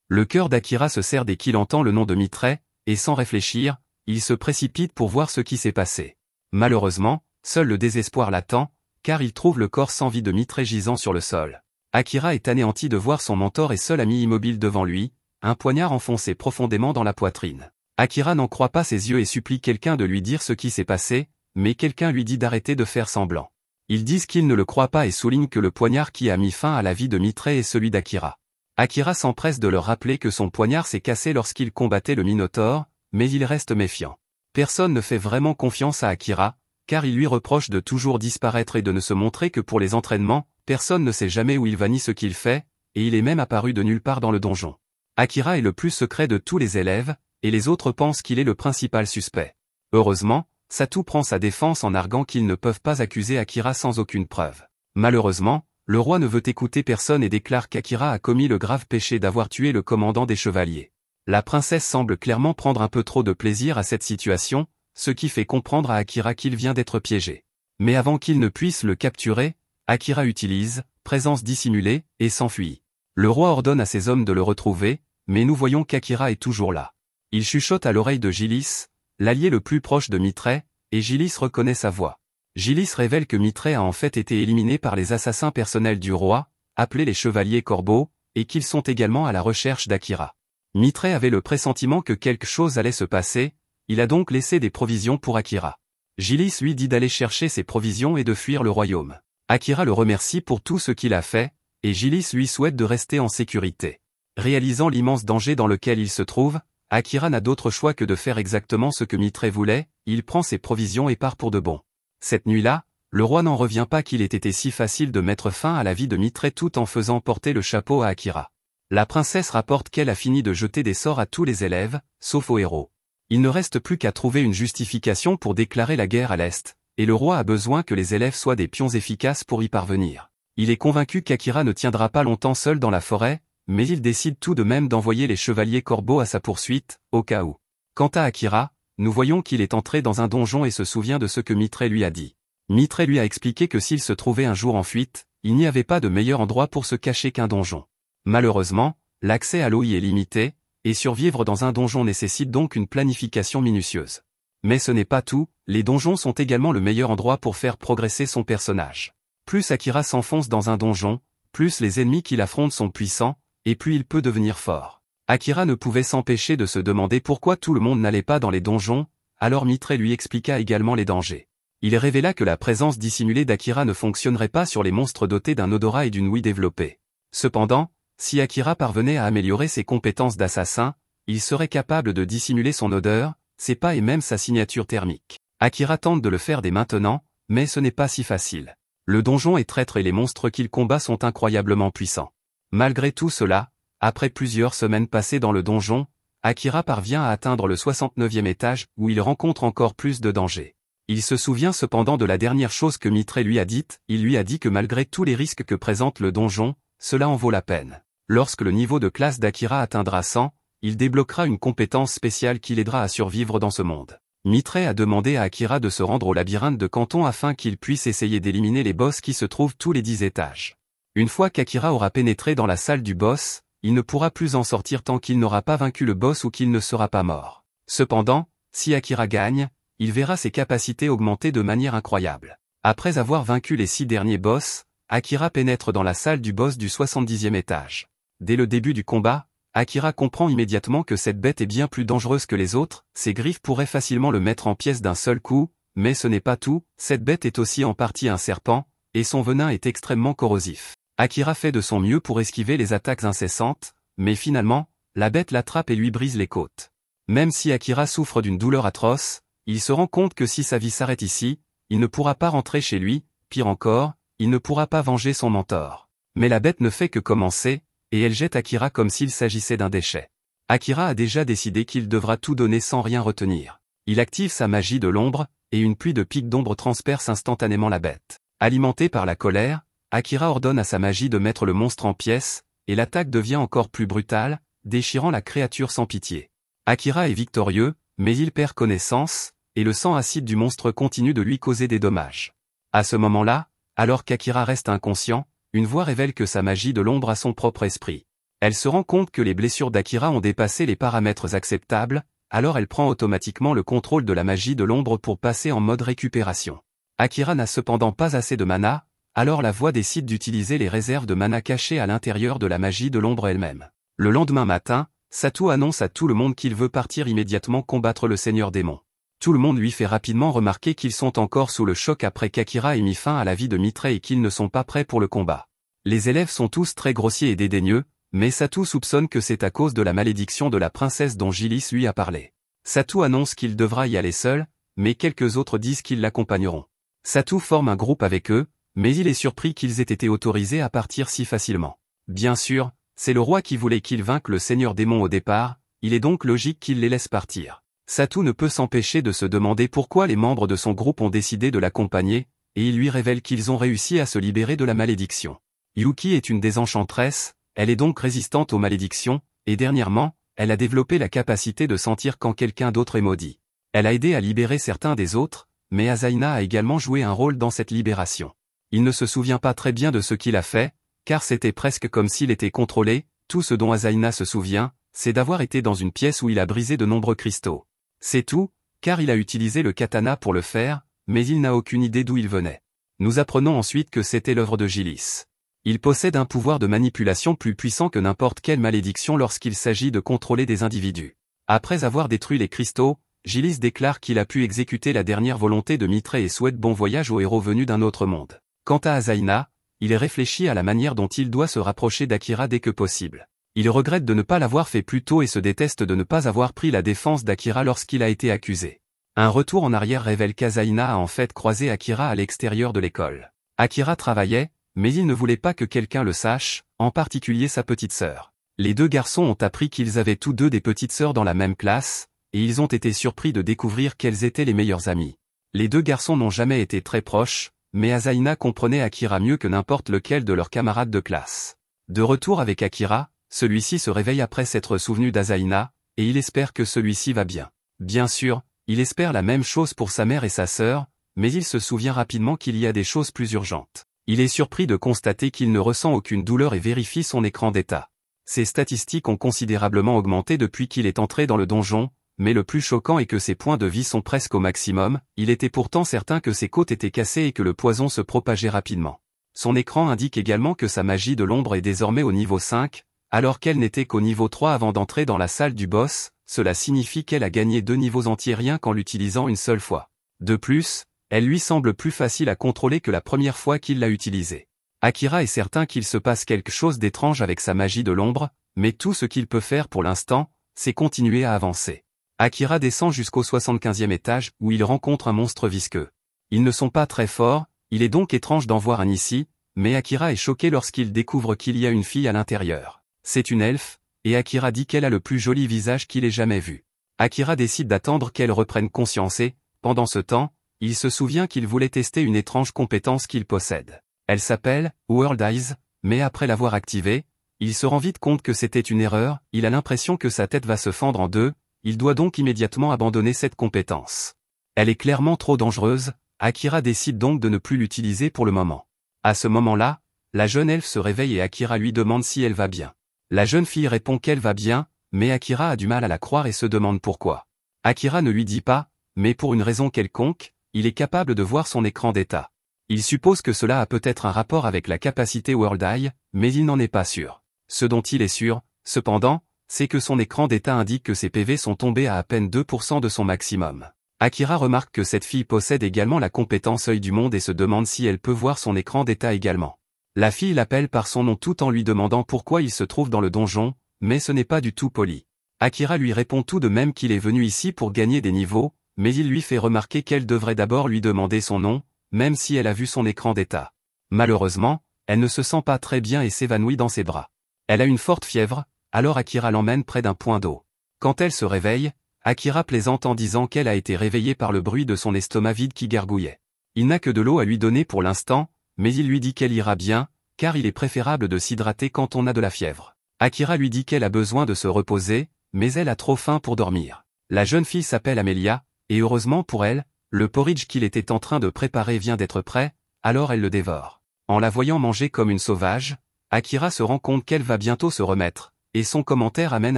Le cœur d'Akira se serre dès qu'il entend le nom de Mitre, et sans réfléchir, il se précipite pour voir ce qui s'est passé. Malheureusement, seul le désespoir l'attend, car il trouve le corps sans vie de Mitre gisant sur le sol. Akira est anéanti de voir son mentor et seul ami immobile devant lui, un poignard enfoncé profondément dans la poitrine. Akira n'en croit pas ses yeux et supplie quelqu'un de lui dire ce qui s'est passé, mais quelqu'un lui dit d'arrêter de faire semblant. Ils disent qu'ils ne le croient pas et soulignent que le poignard qui a mis fin à la vie de Mitre est celui d'Akira. Akira s'empresse de leur rappeler que son poignard s'est cassé lorsqu'il combattait le Minotaure, mais il reste méfiant. Personne ne fait vraiment confiance à Akira, car il lui reproche de toujours disparaître et de ne se montrer que pour les entraînements, personne ne sait jamais où il va ni ce qu'il fait, et il est même apparu de nulle part dans le donjon. Akira est le plus secret de tous les élèves, et les autres pensent qu'il est le principal suspect. Heureusement, Satu prend sa défense en arguant qu'ils ne peuvent pas accuser Akira sans aucune preuve. Malheureusement, le roi ne veut écouter personne et déclare qu'Akira a commis le grave péché d'avoir tué le commandant des chevaliers. La princesse semble clairement prendre un peu trop de plaisir à cette situation, ce qui fait comprendre à Akira qu'il vient d'être piégé. Mais avant qu'il ne puisse le capturer, Akira utilise présence dissimulée et s'enfuit. Le roi ordonne à ses hommes de le retrouver, mais nous voyons qu'Akira est toujours là. Il chuchote à l'oreille de Gilis, l'allié le plus proche de Mitre, et Gilis reconnaît sa voix. Gilis révèle que Mitre a en fait été éliminé par les assassins personnels du roi, appelés les chevaliers corbeaux, et qu'ils sont également à la recherche d'Akira. Mitre avait le pressentiment que quelque chose allait se passer, il a donc laissé des provisions pour Akira. Gilis lui dit d'aller chercher ses provisions et de fuir le royaume. Akira le remercie pour tout ce qu'il a fait, et Gilis lui souhaite de rester en sécurité. Réalisant l'immense danger dans lequel il se trouve, Akira n'a d'autre choix que de faire exactement ce que Mitre voulait, il prend ses provisions et part pour de bon. Cette nuit-là, le roi n'en revient pas qu'il ait été si facile de mettre fin à la vie de Mitre tout en faisant porter le chapeau à Akira. La princesse rapporte qu'elle a fini de jeter des sorts à tous les élèves, sauf aux héros. Il ne reste plus qu'à trouver une justification pour déclarer la guerre à l'Est, et le roi a besoin que les élèves soient des pions efficaces pour y parvenir. Il est convaincu qu'Akira ne tiendra pas longtemps seul dans la forêt, mais il décide tout de même d'envoyer les chevaliers corbeaux à sa poursuite, au cas où. Quant à Akira, nous voyons qu'il est entré dans un donjon et se souvient de ce que Mitre lui a dit. Mitre lui a expliqué que s'il se trouvait un jour en fuite, il n'y avait pas de meilleur endroit pour se cacher qu'un donjon. Malheureusement, l'accès à l'eau y est limité, et survivre dans un donjon nécessite donc une planification minutieuse. Mais ce n'est pas tout, les donjons sont également le meilleur endroit pour faire progresser son personnage. Plus Akira s'enfonce dans un donjon, plus les ennemis qu'il affronte sont puissants, et plus il peut devenir fort. Akira ne pouvait s'empêcher de se demander pourquoi tout le monde n'allait pas dans les donjons, alors Mitre lui expliqua également les dangers. Il révéla que la présence dissimulée d'Akira ne fonctionnerait pas sur les monstres dotés d'un odorat et d'une ouïe développée. Cependant, si Akira parvenait à améliorer ses compétences d'assassin, il serait capable de dissimuler son odeur, ses pas et même sa signature thermique. Akira tente de le faire dès maintenant, mais ce n'est pas si facile. Le donjon est traître et les monstres qu'il combat sont incroyablement puissants. Malgré tout cela, après plusieurs semaines passées dans le donjon, Akira parvient à atteindre le 69e étage où il rencontre encore plus de dangers. Il se souvient cependant de la dernière chose que Mitre lui a dite, il lui a dit que malgré tous les risques que présente le donjon, cela en vaut la peine. Lorsque le niveau de classe d'Akira atteindra 100, il débloquera une compétence spéciale qui l'aidera à survivre dans ce monde. Mitre a demandé à Akira de se rendre au labyrinthe de Canton afin qu'il puisse essayer d'éliminer les boss qui se trouvent tous les 10 étages. Une fois qu'Akira aura pénétré dans la salle du boss, il ne pourra plus en sortir tant qu'il n'aura pas vaincu le boss ou qu'il ne sera pas mort. Cependant, si Akira gagne, il verra ses capacités augmenter de manière incroyable. Après avoir vaincu les 6 derniers boss, Akira pénètre dans la salle du boss du 70e étage. Dès le début du combat, Akira comprend immédiatement que cette bête est bien plus dangereuse que les autres, ses griffes pourraient facilement le mettre en pièces d'un seul coup, mais ce n'est pas tout, cette bête est aussi en partie un serpent, et son venin est extrêmement corrosif. Akira fait de son mieux pour esquiver les attaques incessantes, mais finalement, la bête l'attrape et lui brise les côtes. Même si Akira souffre d'une douleur atroce, il se rend compte que si sa vie s'arrête ici, il ne pourra pas rentrer chez lui, pire encore, il ne pourra pas venger son mentor. Mais la bête ne fait que commencer, et elle jette Akira comme s'il s'agissait d'un déchet. Akira a déjà décidé qu'il devra tout donner sans rien retenir. Il active sa magie de l'ombre, et une pluie de pics d'ombre transperce instantanément la bête. Alimenté par la colère, Akira ordonne à sa magie de mettre le monstre en pièces, et l'attaque devient encore plus brutale, déchirant la créature sans pitié. Akira est victorieux, mais il perd connaissance, et le sang acide du monstre continue de lui causer des dommages. À ce moment-là, alors qu'Akira reste inconscient, une voix révèle que sa magie de l'ombre a son propre esprit. Elle se rend compte que les blessures d'Akira ont dépassé les paramètres acceptables, alors elle prend automatiquement le contrôle de la magie de l'ombre pour passer en mode récupération. Akira n'a cependant pas assez de mana, alors la voix décide d'utiliser les réserves de mana cachées à l'intérieur de la magie de l'ombre elle-même. Le lendemain matin, Satu annonce à tout le monde qu'il veut partir immédiatement combattre le Seigneur Démon. Tout le monde lui fait rapidement remarquer qu'ils sont encore sous le choc après qu'Akira ait mis fin à la vie de Mitre et qu'ils ne sont pas prêts pour le combat. Les élèves sont tous très grossiers et dédaigneux, mais Satu soupçonne que c'est à cause de la malédiction de la princesse dont Gilis lui a parlé. Satu annonce qu'il devra y aller seul, mais quelques autres disent qu'ils l'accompagneront. Satu forme un groupe avec eux, mais il est surpris qu'ils aient été autorisés à partir si facilement. Bien sûr, c'est le roi qui voulait qu'ils vainquent le Seigneur Démon au départ, il est donc logique qu'il les laisse partir. Satu ne peut s'empêcher de se demander pourquoi les membres de son groupe ont décidé de l'accompagner, et il lui révèle qu'ils ont réussi à se libérer de la malédiction. Yuki est une des enchantresses, elle est donc résistante aux malédictions, et dernièrement, elle a développé la capacité de sentir quand quelqu'un d'autre est maudit. Elle a aidé à libérer certains des autres, mais Azaina a également joué un rôle dans cette libération. Il ne se souvient pas très bien de ce qu'il a fait, car c'était presque comme s'il était contrôlé, tout ce dont Azaina se souvient, c'est d'avoir été dans une pièce où il a brisé de nombreux cristaux. C'est tout, car il a utilisé le katana pour le faire, mais il n'a aucune idée d'où il venait. Nous apprenons ensuite que c'était l'œuvre de Gilis. Il possède un pouvoir de manipulation plus puissant que n'importe quelle malédiction lorsqu'il s'agit de contrôler des individus. Après avoir détruit les cristaux, Gilis déclare qu'il a pu exécuter la dernière volonté de Mitre et souhaite bon voyage aux héros venus d'un autre monde. Quant à Azaina, il réfléchit à la manière dont il doit se rapprocher d'Akira dès que possible. Il regrette de ne pas l'avoir fait plus tôt et se déteste de ne pas avoir pris la défense d'Akira lorsqu'il a été accusé. Un retour en arrière révèle qu'Azaina a en fait croisé Akira à l'extérieur de l'école. Akira travaillait, mais il ne voulait pas que quelqu'un le sache, en particulier sa petite sœur. Les deux garçons ont appris qu'ils avaient tous deux des petites sœurs dans la même classe, et ils ont été surpris de découvrir qu'elles étaient les meilleures amies. Les deux garçons n'ont jamais été très proches, mais Azaina comprenait Akira mieux que n'importe lequel de leurs camarades de classe. De retour avec Akira, celui-ci se réveille après s'être souvenu d'Azaina, et il espère que celui-ci va bien. Bien sûr, il espère la même chose pour sa mère et sa sœur, mais il se souvient rapidement qu'il y a des choses plus urgentes. Il est surpris de constater qu'il ne ressent aucune douleur et vérifie son écran d'état. Ses statistiques ont considérablement augmenté depuis qu'il est entré dans le donjon, mais le plus choquant est que ses points de vie sont presque au maximum, il était pourtant certain que ses côtes étaient cassées et que le poison se propageait rapidement. Son écran indique également que sa magie de l'ombre est désormais au niveau 5, alors qu'elle n'était qu'au niveau 3 avant d'entrer dans la salle du boss, cela signifie qu'elle a gagné 2 niveaux entiers rien qu'en l'utilisant une seule fois. De plus, elle lui semble plus facile à contrôler que la première fois qu'il l'a utilisée. Akira est certain qu'il se passe quelque chose d'étrange avec sa magie de l'ombre, mais tout ce qu'il peut faire pour l'instant, c'est continuer à avancer. Akira descend jusqu'au 75e étage où il rencontre un monstre visqueux. Ils ne sont pas très forts, il est donc étrange d'en voir un ici, mais Akira est choqué lorsqu'il découvre qu'il y a une fille à l'intérieur. C'est une elfe, et Akira dit qu'elle a le plus joli visage qu'il ait jamais vu. Akira décide d'attendre qu'elle reprenne conscience et, pendant ce temps, il se souvient qu'il voulait tester une étrange compétence qu'il possède. Elle s'appelle World Eyes, mais après l'avoir activée, il se rend vite compte que c'était une erreur, il a l'impression que sa tête va se fendre en deux, il doit donc immédiatement abandonner cette compétence. Elle est clairement trop dangereuse, Akira décide donc de ne plus l'utiliser pour le moment. À ce moment-là, la jeune elfe se réveille et Akira lui demande si elle va bien. La jeune fille répond qu'elle va bien, mais Akira a du mal à la croire et se demande pourquoi. Akira ne lui dit pas, mais pour une raison quelconque, il est capable de voir son écran d'état. Il suppose que cela a peut-être un rapport avec la capacité World Eye, mais il n'en est pas sûr. Ce dont il est sûr, cependant, c'est que son écran d'état indique que ses PV sont tombés à peine 2% de son maximum. Akira remarque que cette fille possède également la compétence œil du monde et se demande si elle peut voir son écran d'état également. La fille l'appelle par son nom tout en lui demandant pourquoi il se trouve dans le donjon, mais ce n'est pas du tout poli. Akira lui répond tout de même qu'il est venu ici pour gagner des niveaux, mais il lui fait remarquer qu'elle devrait d'abord lui demander son nom, même si elle a vu son écran d'état. Malheureusement, elle ne se sent pas très bien et s'évanouit dans ses bras. Elle a une forte fièvre, alors Akira l'emmène près d'un point d'eau. Quand elle se réveille, Akira plaisante en disant qu'elle a été réveillée par le bruit de son estomac vide qui gargouillait. Il n'a que de l'eau à lui donner pour l'instant, mais il lui dit qu'elle ira bien, car il est préférable de s'hydrater quand on a de la fièvre. Akira lui dit qu'elle a besoin de se reposer, mais elle a trop faim pour dormir. La jeune fille s'appelle Amelia, et heureusement pour elle, le porridge qu'il était en train de préparer vient d'être prêt, alors elle le dévore. En la voyant manger comme une sauvage, Akira se rend compte qu'elle va bientôt se remettre, et son commentaire amène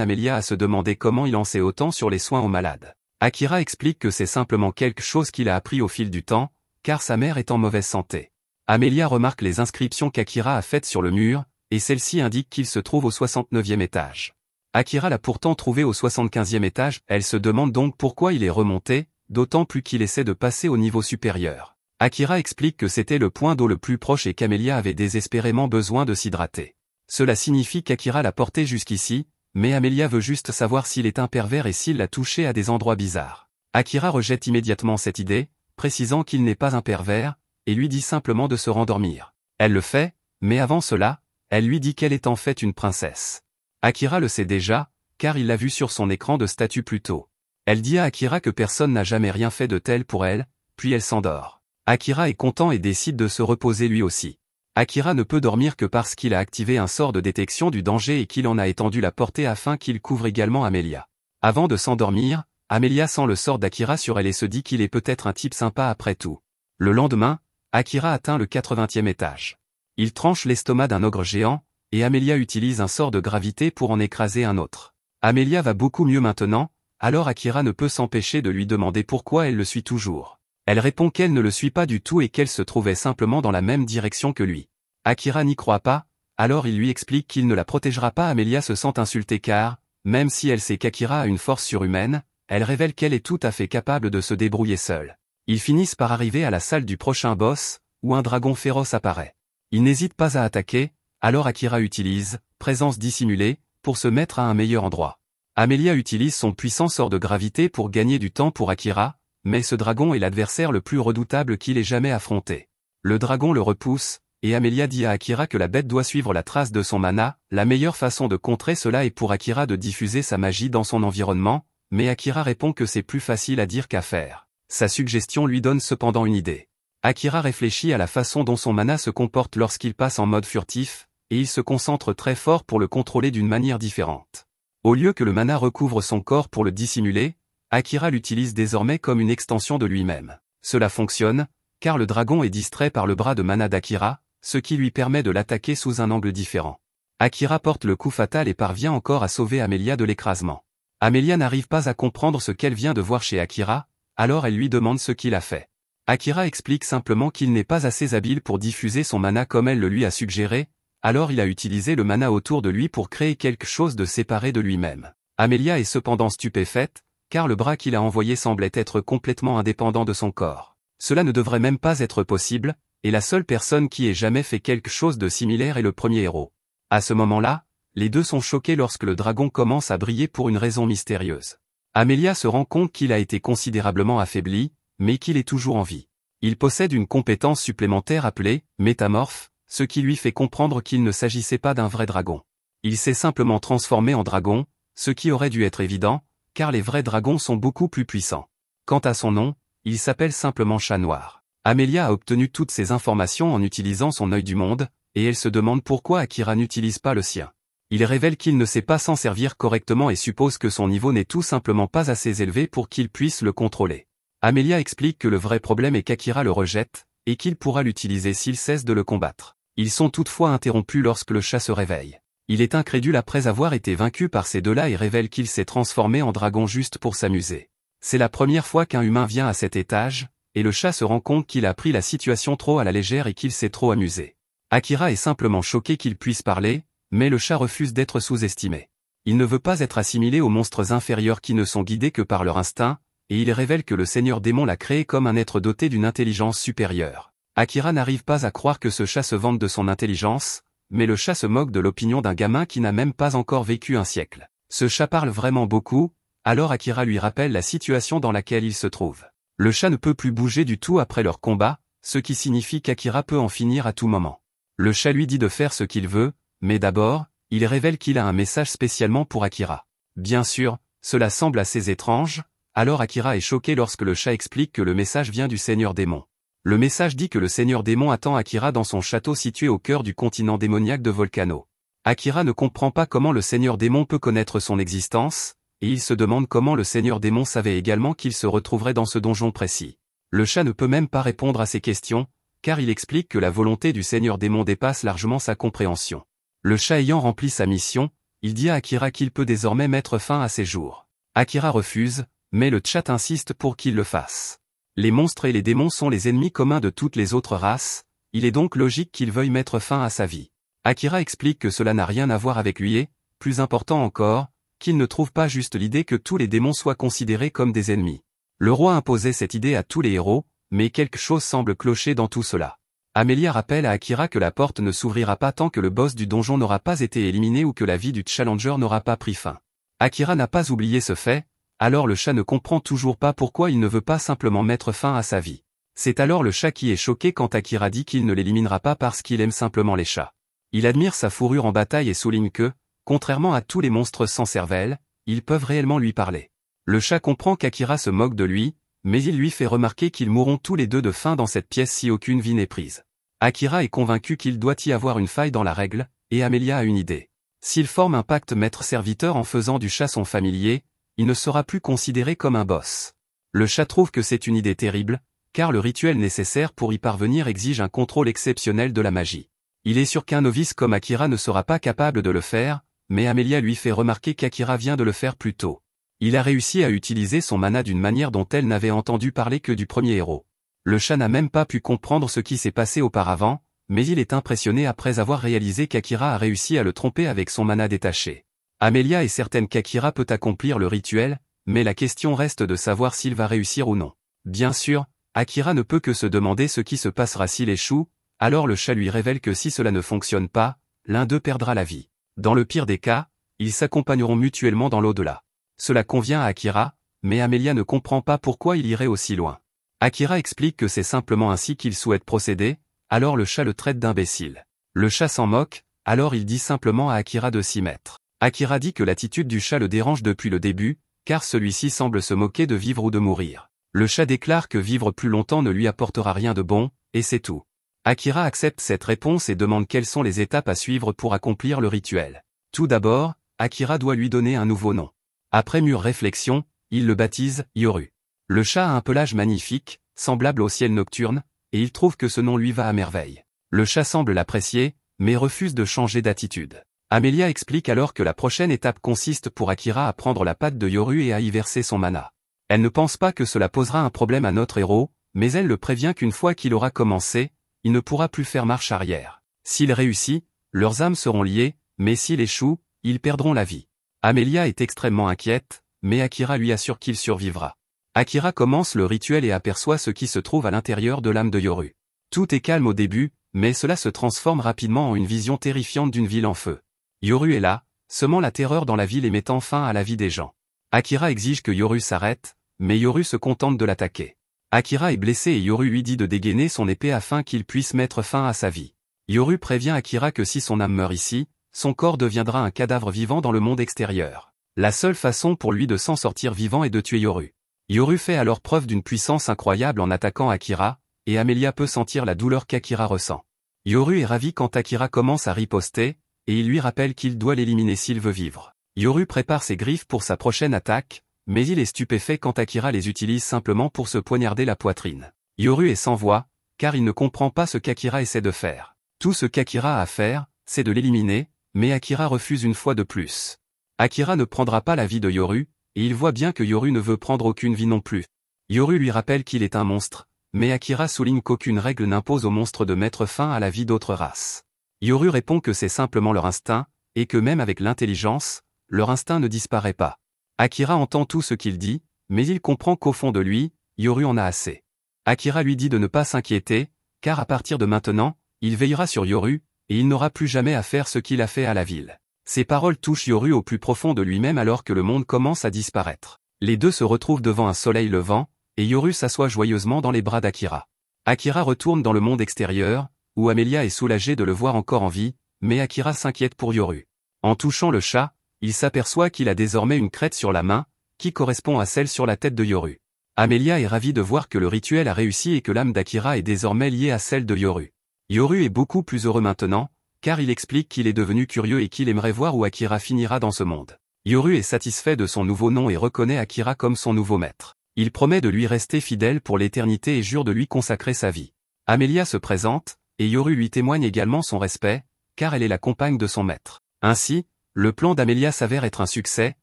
Amelia à se demander comment il en sait autant sur les soins aux malades. Akira explique que c'est simplement quelque chose qu'il a appris au fil du temps, car sa mère est en mauvaise santé. Amelia remarque les inscriptions qu'Akira a faites sur le mur, et celle-ci indique qu'il se trouve au 69e étage. Akira l'a pourtant trouvé au 75e étage, elle se demande donc pourquoi il est remonté, d'autant plus qu'il essaie de passer au niveau supérieur. Akira explique que c'était le point d'eau le plus proche et qu'Amelia avait désespérément besoin de s'hydrater. Cela signifie qu'Akira l'a porté jusqu'ici, mais Amelia veut juste savoir s'il est un pervers et s'il l'a touché à des endroits bizarres. Akira rejette immédiatement cette idée, précisant qu'il n'est pas un pervers, et lui dit simplement de se rendormir. Elle le fait, mais avant cela, elle lui dit qu'elle est en fait une princesse. Akira le sait déjà, car il l'a vu sur son écran de statut plus tôt. Elle dit à Akira que personne n'a jamais rien fait de tel pour elle, puis elle s'endort. Akira est content et décide de se reposer lui aussi. Akira ne peut dormir que parce qu'il a activé un sort de détection du danger et qu'il en a étendu la portée afin qu'il couvre également Amelia. Avant de s'endormir, Amelia sent le sort d'Akira sur elle et se dit qu'il est peut-être un type sympa après tout. Le lendemain, Akira atteint le 80e étage. Il tranche l'estomac d'un ogre géant, et Amelia utilise un sort de gravité pour en écraser un autre. Amelia va beaucoup mieux maintenant, alors Akira ne peut s'empêcher de lui demander pourquoi elle le suit toujours. Elle répond qu'elle ne le suit pas du tout et qu'elle se trouvait simplement dans la même direction que lui. Akira n'y croit pas, alors il lui explique qu'il ne la protégera pas. Amelia se sent insultée car, même si elle sait qu'Akira a une force surhumaine, elle révèle qu'elle est tout à fait capable de se débrouiller seule. Ils finissent par arriver à la salle du prochain boss, où un dragon féroce apparaît. Il n'hésite pas à attaquer, alors Akira utilise « présence dissimulée » pour se mettre à un meilleur endroit. Amelia utilise son puissant sort de gravité pour gagner du temps pour Akira, mais ce dragon est l'adversaire le plus redoutable qu'il ait jamais affronté. Le dragon le repousse, et Amelia dit à Akira que la bête doit suivre la trace de son mana. La meilleure façon de contrer cela est pour Akira de diffuser sa magie dans son environnement, mais Akira répond que c'est plus facile à dire qu'à faire. Sa suggestion lui donne cependant une idée. Akira réfléchit à la façon dont son mana se comporte lorsqu'il passe en mode furtif, et il se concentre très fort pour le contrôler d'une manière différente. Au lieu que le mana recouvre son corps pour le dissimuler, Akira l'utilise désormais comme une extension de lui-même. Cela fonctionne, car le dragon est distrait par le bras de mana d'Akira, ce qui lui permet de l'attaquer sous un angle différent. Akira porte le coup fatal et parvient encore à sauver Amelia de l'écrasement. Amelia n'arrive pas à comprendre ce qu'elle vient de voir chez Akira, alors elle lui demande ce qu'il a fait. Akira explique simplement qu'il n'est pas assez habile pour diffuser son mana comme elle le lui a suggéré, alors il a utilisé le mana autour de lui pour créer quelque chose de séparé de lui-même. Amelia est cependant stupéfaite, car le bras qu'il a envoyé semblait être complètement indépendant de son corps. Cela ne devrait même pas être possible, et la seule personne qui ait jamais fait quelque chose de similaire est le premier héros. À ce moment-là, les deux sont choqués lorsque le dragon commence à briller pour une raison mystérieuse. Amelia se rend compte qu'il a été considérablement affaibli, mais qu'il est toujours en vie. Il possède une compétence supplémentaire appelée « métamorphe », ce qui lui fait comprendre qu'il ne s'agissait pas d'un vrai dragon. Il s'est simplement transformé en dragon, ce qui aurait dû être évident, car les vrais dragons sont beaucoup plus puissants. Quant à son nom, il s'appelle simplement Chat Noir. Amelia a obtenu toutes ces informations en utilisant son œil du monde, et elle se demande pourquoi Akira n'utilise pas le sien. Il révèle qu'il ne sait pas s'en servir correctement et suppose que son niveau n'est tout simplement pas assez élevé pour qu'il puisse le contrôler. Amelia explique que le vrai problème est qu'Akira le rejette, et qu'il pourra l'utiliser s'il cesse de le combattre. Ils sont toutefois interrompus lorsque le chat se réveille. Il est incrédule après avoir été vaincu par ces deux-là et révèle qu'il s'est transformé en dragon juste pour s'amuser. C'est la première fois qu'un humain vient à cet étage, et le chat se rend compte qu'il a pris la situation trop à la légère et qu'il s'est trop amusé. Akira est simplement choqué qu'il puisse parler, mais le chat refuse d'être sous-estimé. Il ne veut pas être assimilé aux monstres inférieurs qui ne sont guidés que par leur instinct, et il révèle que le seigneur démon l'a créé comme un être doté d'une intelligence supérieure. Akira n'arrive pas à croire que ce chat se vante de son intelligence, mais le chat se moque de l'opinion d'un gamin qui n'a même pas encore vécu un siècle. Ce chat parle vraiment beaucoup, alors Akira lui rappelle la situation dans laquelle il se trouve. Le chat ne peut plus bouger du tout après leur combat, ce qui signifie qu'Akira peut en finir à tout moment. Le chat lui dit de faire ce qu'il veut, mais d'abord, il révèle qu'il a un message spécialement pour Akira. Bien sûr, cela semble assez étrange, alors Akira est choqué lorsque le chat explique que le message vient du seigneur démon. Le message dit que le seigneur démon attend Akira dans son château situé au cœur du continent démoniaque de Volcano. Akira ne comprend pas comment le seigneur démon peut connaître son existence, et il se demande comment le seigneur démon savait également qu'il se retrouverait dans ce donjon précis. Le chat ne peut même pas répondre à ces questions, car il explique que la volonté du seigneur démon dépasse largement sa compréhension. Le chat ayant rempli sa mission, il dit à Akira qu'il peut désormais mettre fin à ses jours. Akira refuse, mais le chat insiste pour qu'il le fasse. Les monstres et les démons sont les ennemis communs de toutes les autres races, il est donc logique qu'il veuille mettre fin à sa vie. Akira explique que cela n'a rien à voir avec lui et, plus important encore, qu'il ne trouve pas juste l'idée que tous les démons soient considérés comme des ennemis. Le roi imposait cette idée à tous les héros, mais quelque chose semble clocher dans tout cela. Amelia rappelle à Akira que la porte ne s'ouvrira pas tant que le boss du donjon n'aura pas été éliminé ou que la vie du challenger n'aura pas pris fin. Akira n'a pas oublié ce fait, alors le chat ne comprend toujours pas pourquoi il ne veut pas simplement mettre fin à sa vie. C'est alors le chat qui est choqué quand Akira dit qu'il ne l'éliminera pas parce qu'il aime simplement les chats. Il admire sa fourrure en bataille et souligne que, contrairement à tous les monstres sans cervelle, ils peuvent réellement lui parler. Le chat comprend qu'Akira se moque de lui, mais il lui fait remarquer qu'ils mourront tous les deux de faim dans cette pièce si aucune vie n'est prise. Akira est convaincu qu'il doit y avoir une faille dans la règle, et Amelia a une idée. S'il forme un pacte maître-serviteur en faisant du chat son familier, il ne sera plus considéré comme un boss. Le chat trouve que c'est une idée terrible, car le rituel nécessaire pour y parvenir exige un contrôle exceptionnel de la magie. Il est sûr qu'un novice comme Akira ne sera pas capable de le faire, mais Amelia lui fait remarquer qu'Akira vient de le faire plus tôt. Il a réussi à utiliser son mana d'une manière dont elle n'avait entendu parler que du premier héros. Le chat n'a même pas pu comprendre ce qui s'est passé auparavant, mais il est impressionné après avoir réalisé qu'Akira a réussi à le tromper avec son mana détaché. Amelia est certaine qu'Akira peut accomplir le rituel, mais la question reste de savoir s'il va réussir ou non. Bien sûr, Akira ne peut que se demander ce qui se passera s'il échoue, alors le chat lui révèle que si cela ne fonctionne pas, l'un d'eux perdra la vie. Dans le pire des cas, ils s'accompagneront mutuellement dans l'au-delà. Cela convient à Akira, mais Amelia ne comprend pas pourquoi il irait aussi loin. Akira explique que c'est simplement ainsi qu'il souhaite procéder, alors le chat le traite d'imbécile. Le chat s'en moque, alors il dit simplement à Akira de s'y mettre. Akira dit que l'attitude du chat le dérange depuis le début, car celui-ci semble se moquer de vivre ou de mourir. Le chat déclare que vivre plus longtemps ne lui apportera rien de bon, et c'est tout. Akira accepte cette réponse et demande quelles sont les étapes à suivre pour accomplir le rituel. Tout d'abord, Akira doit lui donner un nouveau nom. Après mûre réflexion, il le baptise Yoru. Le chat a un pelage magnifique, semblable au ciel nocturne, et il trouve que ce nom lui va à merveille. Le chat semble l'apprécier, mais refuse de changer d'attitude. Amelia explique alors que la prochaine étape consiste pour Akira à prendre la patte de Yoru et à y verser son mana. Elle ne pense pas que cela posera un problème à notre héros, mais elle le prévient qu'une fois qu'il aura commencé, il ne pourra plus faire marche arrière. S'il réussit, leurs âmes seront liées, mais s'il échoue, ils perdront la vie. Amelia est extrêmement inquiète, mais Akira lui assure qu'il survivra. Akira commence le rituel et aperçoit ce qui se trouve à l'intérieur de l'âme de Yoru. Tout est calme au début, mais cela se transforme rapidement en une vision terrifiante d'une ville en feu. Yoru est là, semant la terreur dans la ville et mettant fin à la vie des gens. Akira exige que Yoru s'arrête, mais Yoru se contente de l'attaquer. Akira est blessé et Yoru lui dit de dégainer son épée afin qu'il puisse mettre fin à sa vie. Yoru prévient Akira que si son âme meurt ici, son corps deviendra un cadavre vivant dans le monde extérieur. La seule façon pour lui de s'en sortir vivant est de tuer Yoru. Yoru fait alors preuve d'une puissance incroyable en attaquant Akira, et Amelia peut sentir la douleur qu'Akira ressent. Yoru est ravi quand Akira commence à riposter, et il lui rappelle qu'il doit l'éliminer s'il veut vivre. Yoru prépare ses griffes pour sa prochaine attaque, mais il est stupéfait quand Akira les utilise simplement pour se poignarder la poitrine. Yoru est sans voix, car il ne comprend pas ce qu'Akira essaie de faire. Tout ce qu'Akira a à faire, c'est de l'éliminer, mais Akira refuse une fois de plus. Akira ne prendra pas la vie de Yoru, et il voit bien que Yoru ne veut prendre aucune vie non plus. Yoru lui rappelle qu'il est un monstre, mais Akira souligne qu'aucune règle n'impose aux monstres de mettre fin à la vie d'autres races. Yoru répond que c'est simplement leur instinct, et que même avec l'intelligence, leur instinct ne disparaît pas. Akira entend tout ce qu'il dit, mais il comprend qu'au fond de lui, Yoru en a assez. Akira lui dit de ne pas s'inquiéter, car à partir de maintenant, il veillera sur Yoru, et il n'aura plus jamais à faire ce qu'il a fait à la ville. Ces paroles touchent Yoru au plus profond de lui-même alors que le monde commence à disparaître. Les deux se retrouvent devant un soleil levant, et Yoru s'assoit joyeusement dans les bras d'Akira. Akira retourne dans le monde extérieur, où Amelia est soulagée de le voir encore en vie, mais Akira s'inquiète pour Yoru. En touchant le chat, il s'aperçoit qu'il a désormais une crête sur la main, qui correspond à celle sur la tête de Yoru. Amelia est ravie de voir que le rituel a réussi et que l'âme d'Akira est désormais liée à celle de Yoru. Yoru est beaucoup plus heureux maintenant, car il explique qu'il est devenu curieux et qu'il aimerait voir où Akira finira dans ce monde. Yoru est satisfait de son nouveau nom et reconnaît Akira comme son nouveau maître. Il promet de lui rester fidèle pour l'éternité et jure de lui consacrer sa vie. Amelia se présente, et Yoru lui témoigne également son respect, car elle est la compagne de son maître. Ainsi, le plan d'Amelia s'avère être un succès,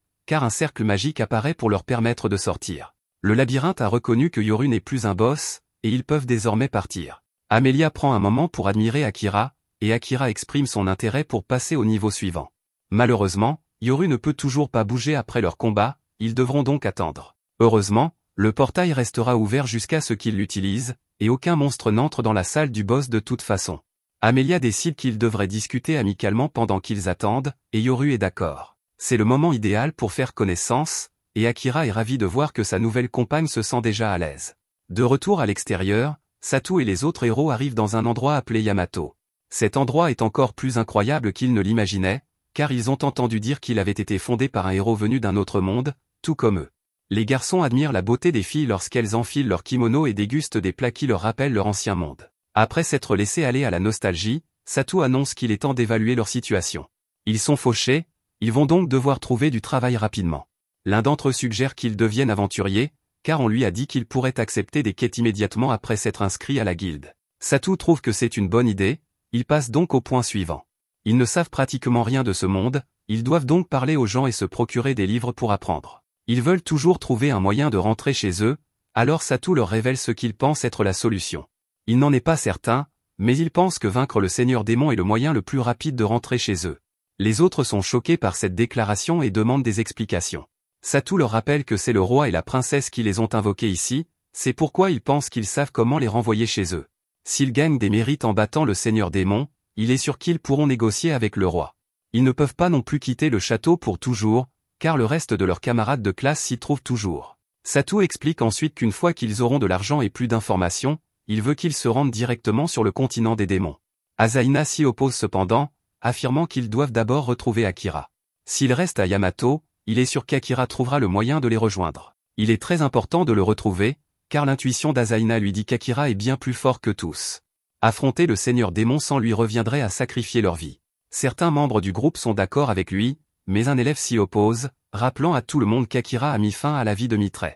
car un cercle magique apparaît pour leur permettre de sortir. Le labyrinthe a reconnu que Yoru n'est plus un boss, et ils peuvent désormais partir. Amelia prend un moment pour admirer Akira, et Akira exprime son intérêt pour passer au niveau suivant. Malheureusement, Yoru ne peut toujours pas bouger après leur combat, ils devront donc attendre. Heureusement, le portail restera ouvert jusqu'à ce qu'ils l'utilisent, et aucun monstre n'entre dans la salle du boss de toute façon. Amelia décide qu'ils devraient discuter amicalement pendant qu'ils attendent, et Yoru est d'accord. C'est le moment idéal pour faire connaissance, et Akira est ravi de voir que sa nouvelle compagne se sent déjà à l'aise. De retour à l'extérieur, Satu et les autres héros arrivent dans un endroit appelé Yamato. Cet endroit est encore plus incroyable qu'ils ne l'imaginaient, car ils ont entendu dire qu'il avait été fondé par un héros venu d'un autre monde, tout comme eux. Les garçons admirent la beauté des filles lorsqu'elles enfilent leur kimono et dégustent des plats qui leur rappellent leur ancien monde. Après s'être laissés aller à la nostalgie, Satu annonce qu'il est temps d'évaluer leur situation. Ils sont fauchés, ils vont donc devoir trouver du travail rapidement. L'un d'entre eux suggère qu'ils deviennent aventuriers, car on lui a dit qu'il pourrait accepter des quêtes immédiatement après s'être inscrit à la guilde. Satu trouve que c'est une bonne idée, ils passent donc au point suivant. Ils ne savent pratiquement rien de ce monde, ils doivent donc parler aux gens et se procurer des livres pour apprendre. Ils veulent toujours trouver un moyen de rentrer chez eux, alors Satu leur révèle ce qu'ils pensent être la solution. Il n'en est pas certain, mais il pense que vaincre le Seigneur Démon est le moyen le plus rapide de rentrer chez eux. Les autres sont choqués par cette déclaration et demandent des explications. Satu leur rappelle que c'est le roi et la princesse qui les ont invoqués ici, c'est pourquoi ils pensent qu'ils savent comment les renvoyer chez eux. S'ils gagnent des mérites en battant le Seigneur Démon, il est sûr qu'ils pourront négocier avec le roi. Ils ne peuvent pas non plus quitter le château pour toujours, car le reste de leurs camarades de classe s'y trouvent toujours. Satu explique ensuite qu'une fois qu'ils auront de l'argent et plus d'informations, il veut qu'ils se rendent directement sur le continent des démons. Asaina s'y oppose cependant, affirmant qu'ils doivent d'abord retrouver Akira. S'ils restent à Yamato, il est sûr qu'Akira trouvera le moyen de les rejoindre. Il est très important de le retrouver, car l'intuition d'Asaina lui dit qu'Akira est bien plus fort que tous. Affronter le Seigneur Démon sans lui reviendrait à sacrifier leur vie. Certains membres du groupe sont d'accord avec lui, mais un élève s'y oppose, rappelant à tout le monde qu'Akira a mis fin à la vie de Mitre.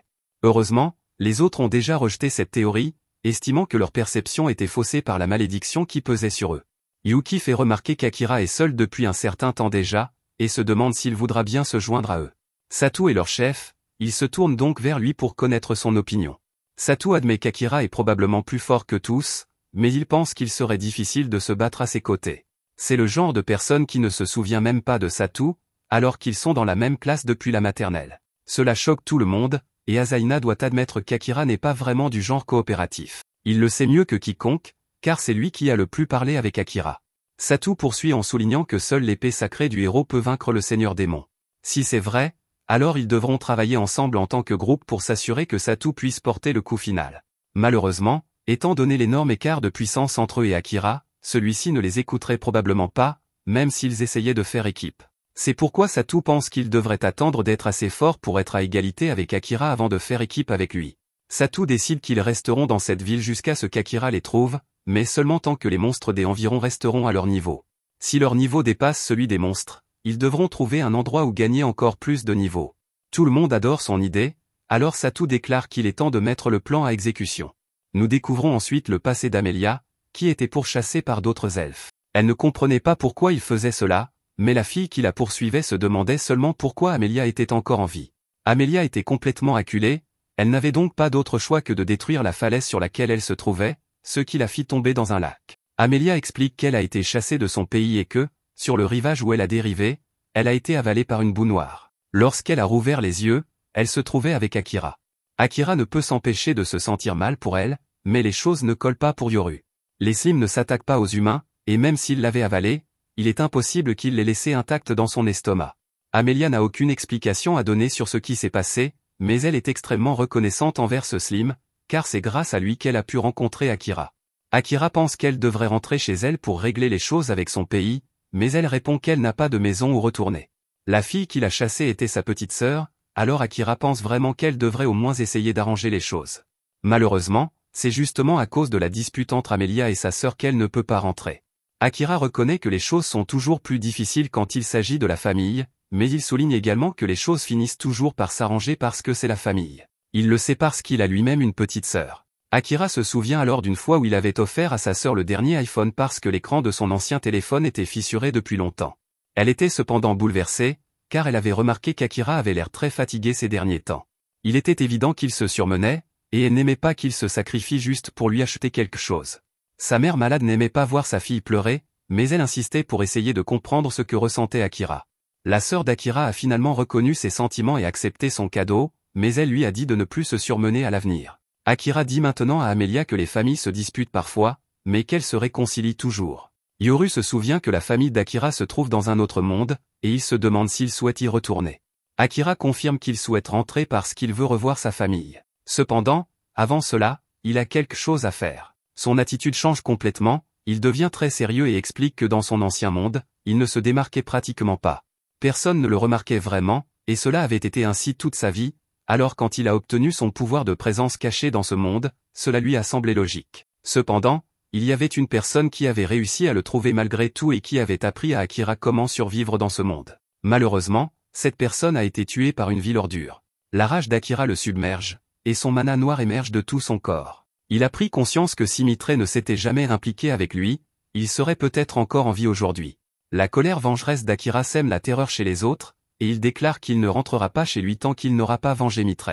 Heureusement, les autres ont déjà rejeté cette théorie, estimant que leur perception était faussée par la malédiction qui pesait sur eux. Yuki fait remarquer qu'Akira est seul depuis un certain temps déjà, et se demande s'il voudra bien se joindre à eux. Satu est leur chef, ils se tournent donc vers lui pour connaître son opinion. Satu admet qu'Akira est probablement plus fort que tous, mais il pense qu'il serait difficile de se battre à ses côtés. C'est le genre de personne qui ne se souvient même pas de Satu, alors qu'ils sont dans la même classe depuis la maternelle. Cela choque tout le monde, et Asaina doit admettre qu'Akira n'est pas vraiment du genre coopératif. Il le sait mieux que quiconque, car c'est lui qui a le plus parlé avec Akira. Satu poursuit en soulignant que seule l'épée sacrée du héros peut vaincre le Seigneur Démon. Si c'est vrai, alors ils devront travailler ensemble en tant que groupe pour s'assurer que Satu puisse porter le coup final. Malheureusement, étant donné l'énorme écart de puissance entre eux et Akira, celui-ci ne les écouterait probablement pas, même s'ils essayaient de faire équipe. C'est pourquoi Satu pense qu'il devrait attendre d'être assez fort pour être à égalité avec Akira avant de faire équipe avec lui. Satu décide qu'ils resteront dans cette ville jusqu'à ce qu'Akira les trouve, mais seulement tant que les monstres des environs resteront à leur niveau. Si leur niveau dépasse celui des monstres, ils devront trouver un endroit où gagner encore plus de niveau. Tout le monde adore son idée, alors Satu déclare qu'il est temps de mettre le plan à exécution. Nous découvrons ensuite le passé d'Amelia, qui était pourchassée par d'autres elfes. Elle ne comprenait pas pourquoi il faisait cela, mais la fille qui la poursuivait se demandait seulement pourquoi Amelia était encore en vie. Amelia était complètement acculée, elle n'avait donc pas d'autre choix que de détruire la falaise sur laquelle elle se trouvait, ce qui la fit tomber dans un lac. Amelia explique qu'elle a été chassée de son pays et que, sur le rivage où elle a dérivé, Elle a été avalée par une boue noire. Lorsqu'elle a rouvert les yeux, elle se trouvait avec Akira. Akira ne peut s'empêcher de se sentir mal pour elle, mais les choses ne collent pas pour Yoru. Les slimes ne s'attaquent pas aux humains, et même s'il l'avait avalé, il est impossible qu'il l'ait laissé intact dans son estomac. Amelia n'a aucune explication à donner sur ce qui s'est passé, mais elle est extrêmement reconnaissante envers ce slim, car c'est grâce à lui qu'elle a pu rencontrer Akira. Akira pense qu'elle devrait rentrer chez elle pour régler les choses avec son pays, mais elle répond qu'elle n'a pas de maison où retourner. La fille qui l'a chassée était sa petite sœur, alors Akira pense vraiment qu'elle devrait au moins essayer d'arranger les choses. Malheureusement, c'est justement à cause de la dispute entre Amelia et sa sœur qu'elle ne peut pas rentrer. Akira reconnaît que les choses sont toujours plus difficiles quand il s'agit de la famille, mais il souligne également que les choses finissent toujours par s'arranger parce que c'est la famille. Il le sait parce qu'il a lui-même une petite sœur. Akira se souvient alors d'une fois où il avait offert à sa sœur le dernier iPhone parce que l'écran de son ancien téléphone était fissuré depuis longtemps. Elle était cependant bouleversée, car elle avait remarqué qu'Akira avait l'air très fatigué ces derniers temps. Il était évident qu'il se surmenait, et elle n'aimait pas qu'il se sacrifie juste pour lui acheter quelque chose. Sa mère malade n'aimait pas voir sa fille pleurer, mais elle insistait pour essayer de comprendre ce que ressentait Akira. La sœur d'Akira a finalement reconnu ses sentiments et accepté son cadeau, mais elle lui a dit de ne plus se surmener à l'avenir. Akira dit maintenant à Amelia que les familles se disputent parfois, mais qu'elles se réconcilient toujours. Yoru se souvient que la famille d'Akira se trouve dans un autre monde, et il se demande s'il souhaite y retourner. Akira confirme qu'il souhaite rentrer parce qu'il veut revoir sa famille. Cependant, avant cela, il a quelque chose à faire. Son attitude change complètement, il devient très sérieux et explique que dans son ancien monde, il ne se démarquait pratiquement pas. Personne ne le remarquait vraiment, et cela avait été ainsi toute sa vie, alors quand il a obtenu son pouvoir de présence caché dans ce monde, cela lui a semblé logique. Cependant, il y avait une personne qui avait réussi à le trouver malgré tout et qui avait appris à Akira comment survivre dans ce monde. Malheureusement, cette personne a été tuée par une vile ordure. La rage d'Akira le submerge, et son mana noir émerge de tout son corps. Il a pris conscience que si Mitre ne s'était jamais impliqué avec lui, il serait peut-être encore en vie aujourd'hui. La colère vengeresse d'Akira sème la terreur chez les autres, et il déclare qu'il ne rentrera pas chez lui tant qu'il n'aura pas vengé Mitre.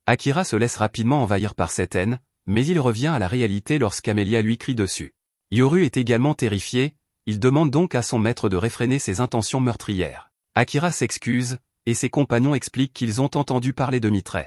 Akira se laisse rapidement envahir par cette haine, mais il revient à la réalité lorsqu'Amelia lui crie dessus. Yoru est également terrifié, il demande donc à son maître de réfréner ses intentions meurtrières. Akira s'excuse, et ses compagnons expliquent qu'ils ont entendu parler de Mitre.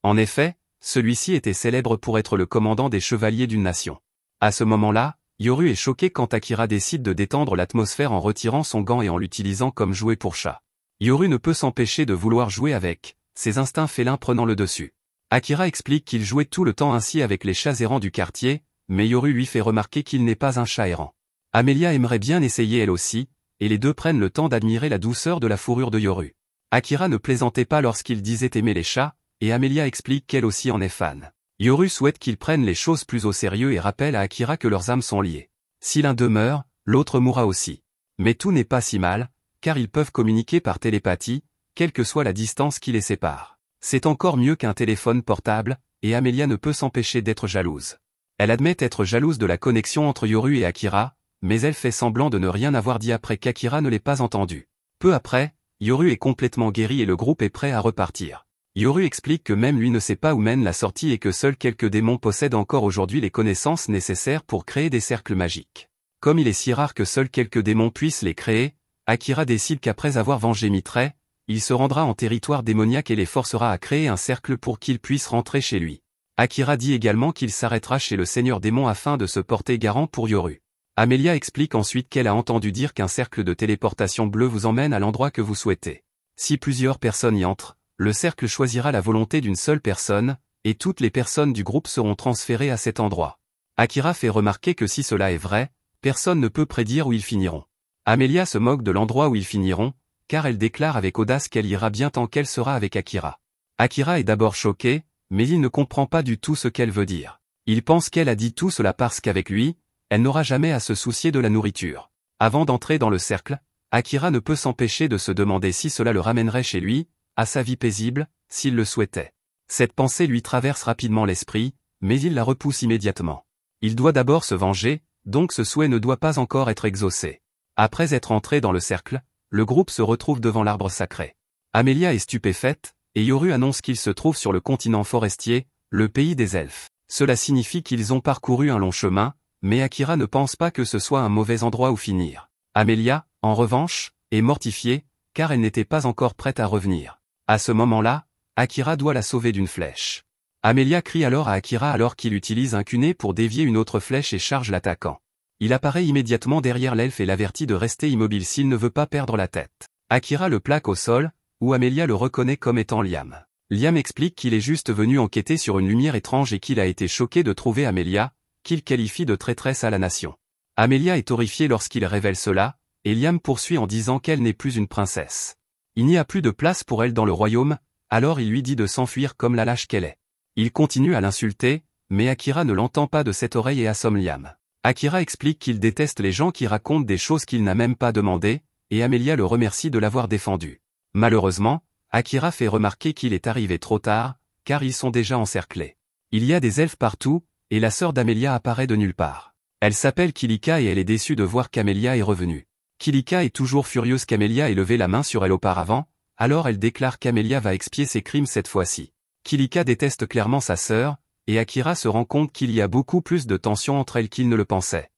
En effet, celui-ci était célèbre pour être le commandant des chevaliers d'une nation. À ce moment-là, Yoru est choqué quand Akira décide de détendre l'atmosphère en retirant son gant et en l'utilisant comme jouet pour chat. Yoru ne peut s'empêcher de vouloir jouer avec, ses instincts félins prenant le dessus. Akira explique qu'il jouait tout le temps ainsi avec les chats errants du quartier, mais Yoru lui fait remarquer qu'il n'est pas un chat errant. Amelia aimerait bien essayer elle aussi, et les deux prennent le temps d'admirer la douceur de la fourrure de Yoru. Akira ne plaisantait pas lorsqu'il disait aimer les chats, et Amelia explique qu'elle aussi en est fan. Yoru souhaite qu'ils prennent les choses plus au sérieux et rappelle à Akira que leurs âmes sont liées. Si l'un demeure, l'autre mourra aussi. Mais tout n'est pas si mal, car ils peuvent communiquer par télépathie, quelle que soit la distance qui les sépare. C'est encore mieux qu'un téléphone portable, et Amelia ne peut s'empêcher d'être jalouse. Elle admet être jalouse de la connexion entre Yoru et Akira, mais elle fait semblant de ne rien avoir dit après qu'Akira ne l'ait pas entendu. Peu après, Yoru est complètement guéri et le groupe est prêt à repartir. Yoru explique que même lui ne sait pas où mène la sortie et que seuls quelques démons possèdent encore aujourd'hui les connaissances nécessaires pour créer des cercles magiques. Comme il est si rare que seuls quelques démons puissent les créer, Akira décide qu'après avoir vengé Mitre, il se rendra en territoire démoniaque et les forcera à créer un cercle pour qu'ils puissent rentrer chez lui. Akira dit également qu'il s'arrêtera chez le Seigneur Démon afin de se porter garant pour Yoru. Amelia explique ensuite qu'elle a entendu dire qu'un cercle de téléportation bleu vous emmène à l'endroit que vous souhaitez. Si plusieurs personnes y entrent, le cercle choisira la volonté d'une seule personne, et toutes les personnes du groupe seront transférées à cet endroit. Akira fait remarquer que si cela est vrai, personne ne peut prédire où ils finiront. Amelia se moque de l'endroit où ils finiront, car elle déclare avec audace qu'elle ira bien tant qu'elle sera avec Akira. Akira est d'abord choqué, mais il ne comprend pas du tout ce qu'elle veut dire. Il pense qu'elle a dit tout cela parce qu'avec lui, elle n'aura jamais à se soucier de la nourriture. Avant d'entrer dans le cercle, Akira ne peut s'empêcher de se demander si cela le ramènerait chez lui, à sa vie paisible, s'il le souhaitait. Cette pensée lui traverse rapidement l'esprit, mais il la repousse immédiatement. Il doit d'abord se venger, donc ce souhait ne doit pas encore être exaucé. Après être entré dans le cercle, le groupe se retrouve devant l'arbre sacré. Amelia est stupéfaite, et Yoru annonce qu'ils se trouvent sur le continent forestier, le pays des elfes. Cela signifie qu'ils ont parcouru un long chemin, mais Akira ne pense pas que ce soit un mauvais endroit où finir. Amelia, en revanche, est mortifiée, car elle n'était pas encore prête à revenir. À ce moment-là, Akira doit la sauver d'une flèche. Amelia crie alors à Akira alors qu'il utilise un kunai pour dévier une autre flèche et charge l'attaquant. Il apparaît immédiatement derrière l'elfe et l'avertit de rester immobile s'il ne veut pas perdre la tête. Akira le plaque au sol, où Amelia le reconnaît comme étant Liam. Liam explique qu'il est juste venu enquêter sur une lumière étrange et qu'il a été choqué de trouver Amelia, qu'il qualifie de traîtresse à la nation. Amelia est horrifiée lorsqu'il révèle cela, et Liam poursuit en disant qu'elle n'est plus une princesse. Il n'y a plus de place pour elle dans le royaume, alors il lui dit de s'enfuir comme la lâche qu'elle est. Il continue à l'insulter, mais Akira ne l'entend pas de cette oreille et assomme Liam. Akira explique qu'il déteste les gens qui racontent des choses qu'il n'a même pas demandées, et Amelia le remercie de l'avoir défendu. Malheureusement, Akira fait remarquer qu'il est arrivé trop tard, car ils sont déjà encerclés. Il y a des elfes partout, et la sœur d'Amelia apparaît de nulle part. Elle s'appelle Kilika et elle est déçue de voir qu'Amelia est revenue. Kilika est toujours furieuse qu'Amelia ait levé la main sur elle auparavant, alors elle déclare qu'Amelia va expier ses crimes cette fois-ci. Kilika déteste clairement sa sœur, et Akira se rend compte qu'il y a beaucoup plus de tension entre elles qu'il ne le pensait.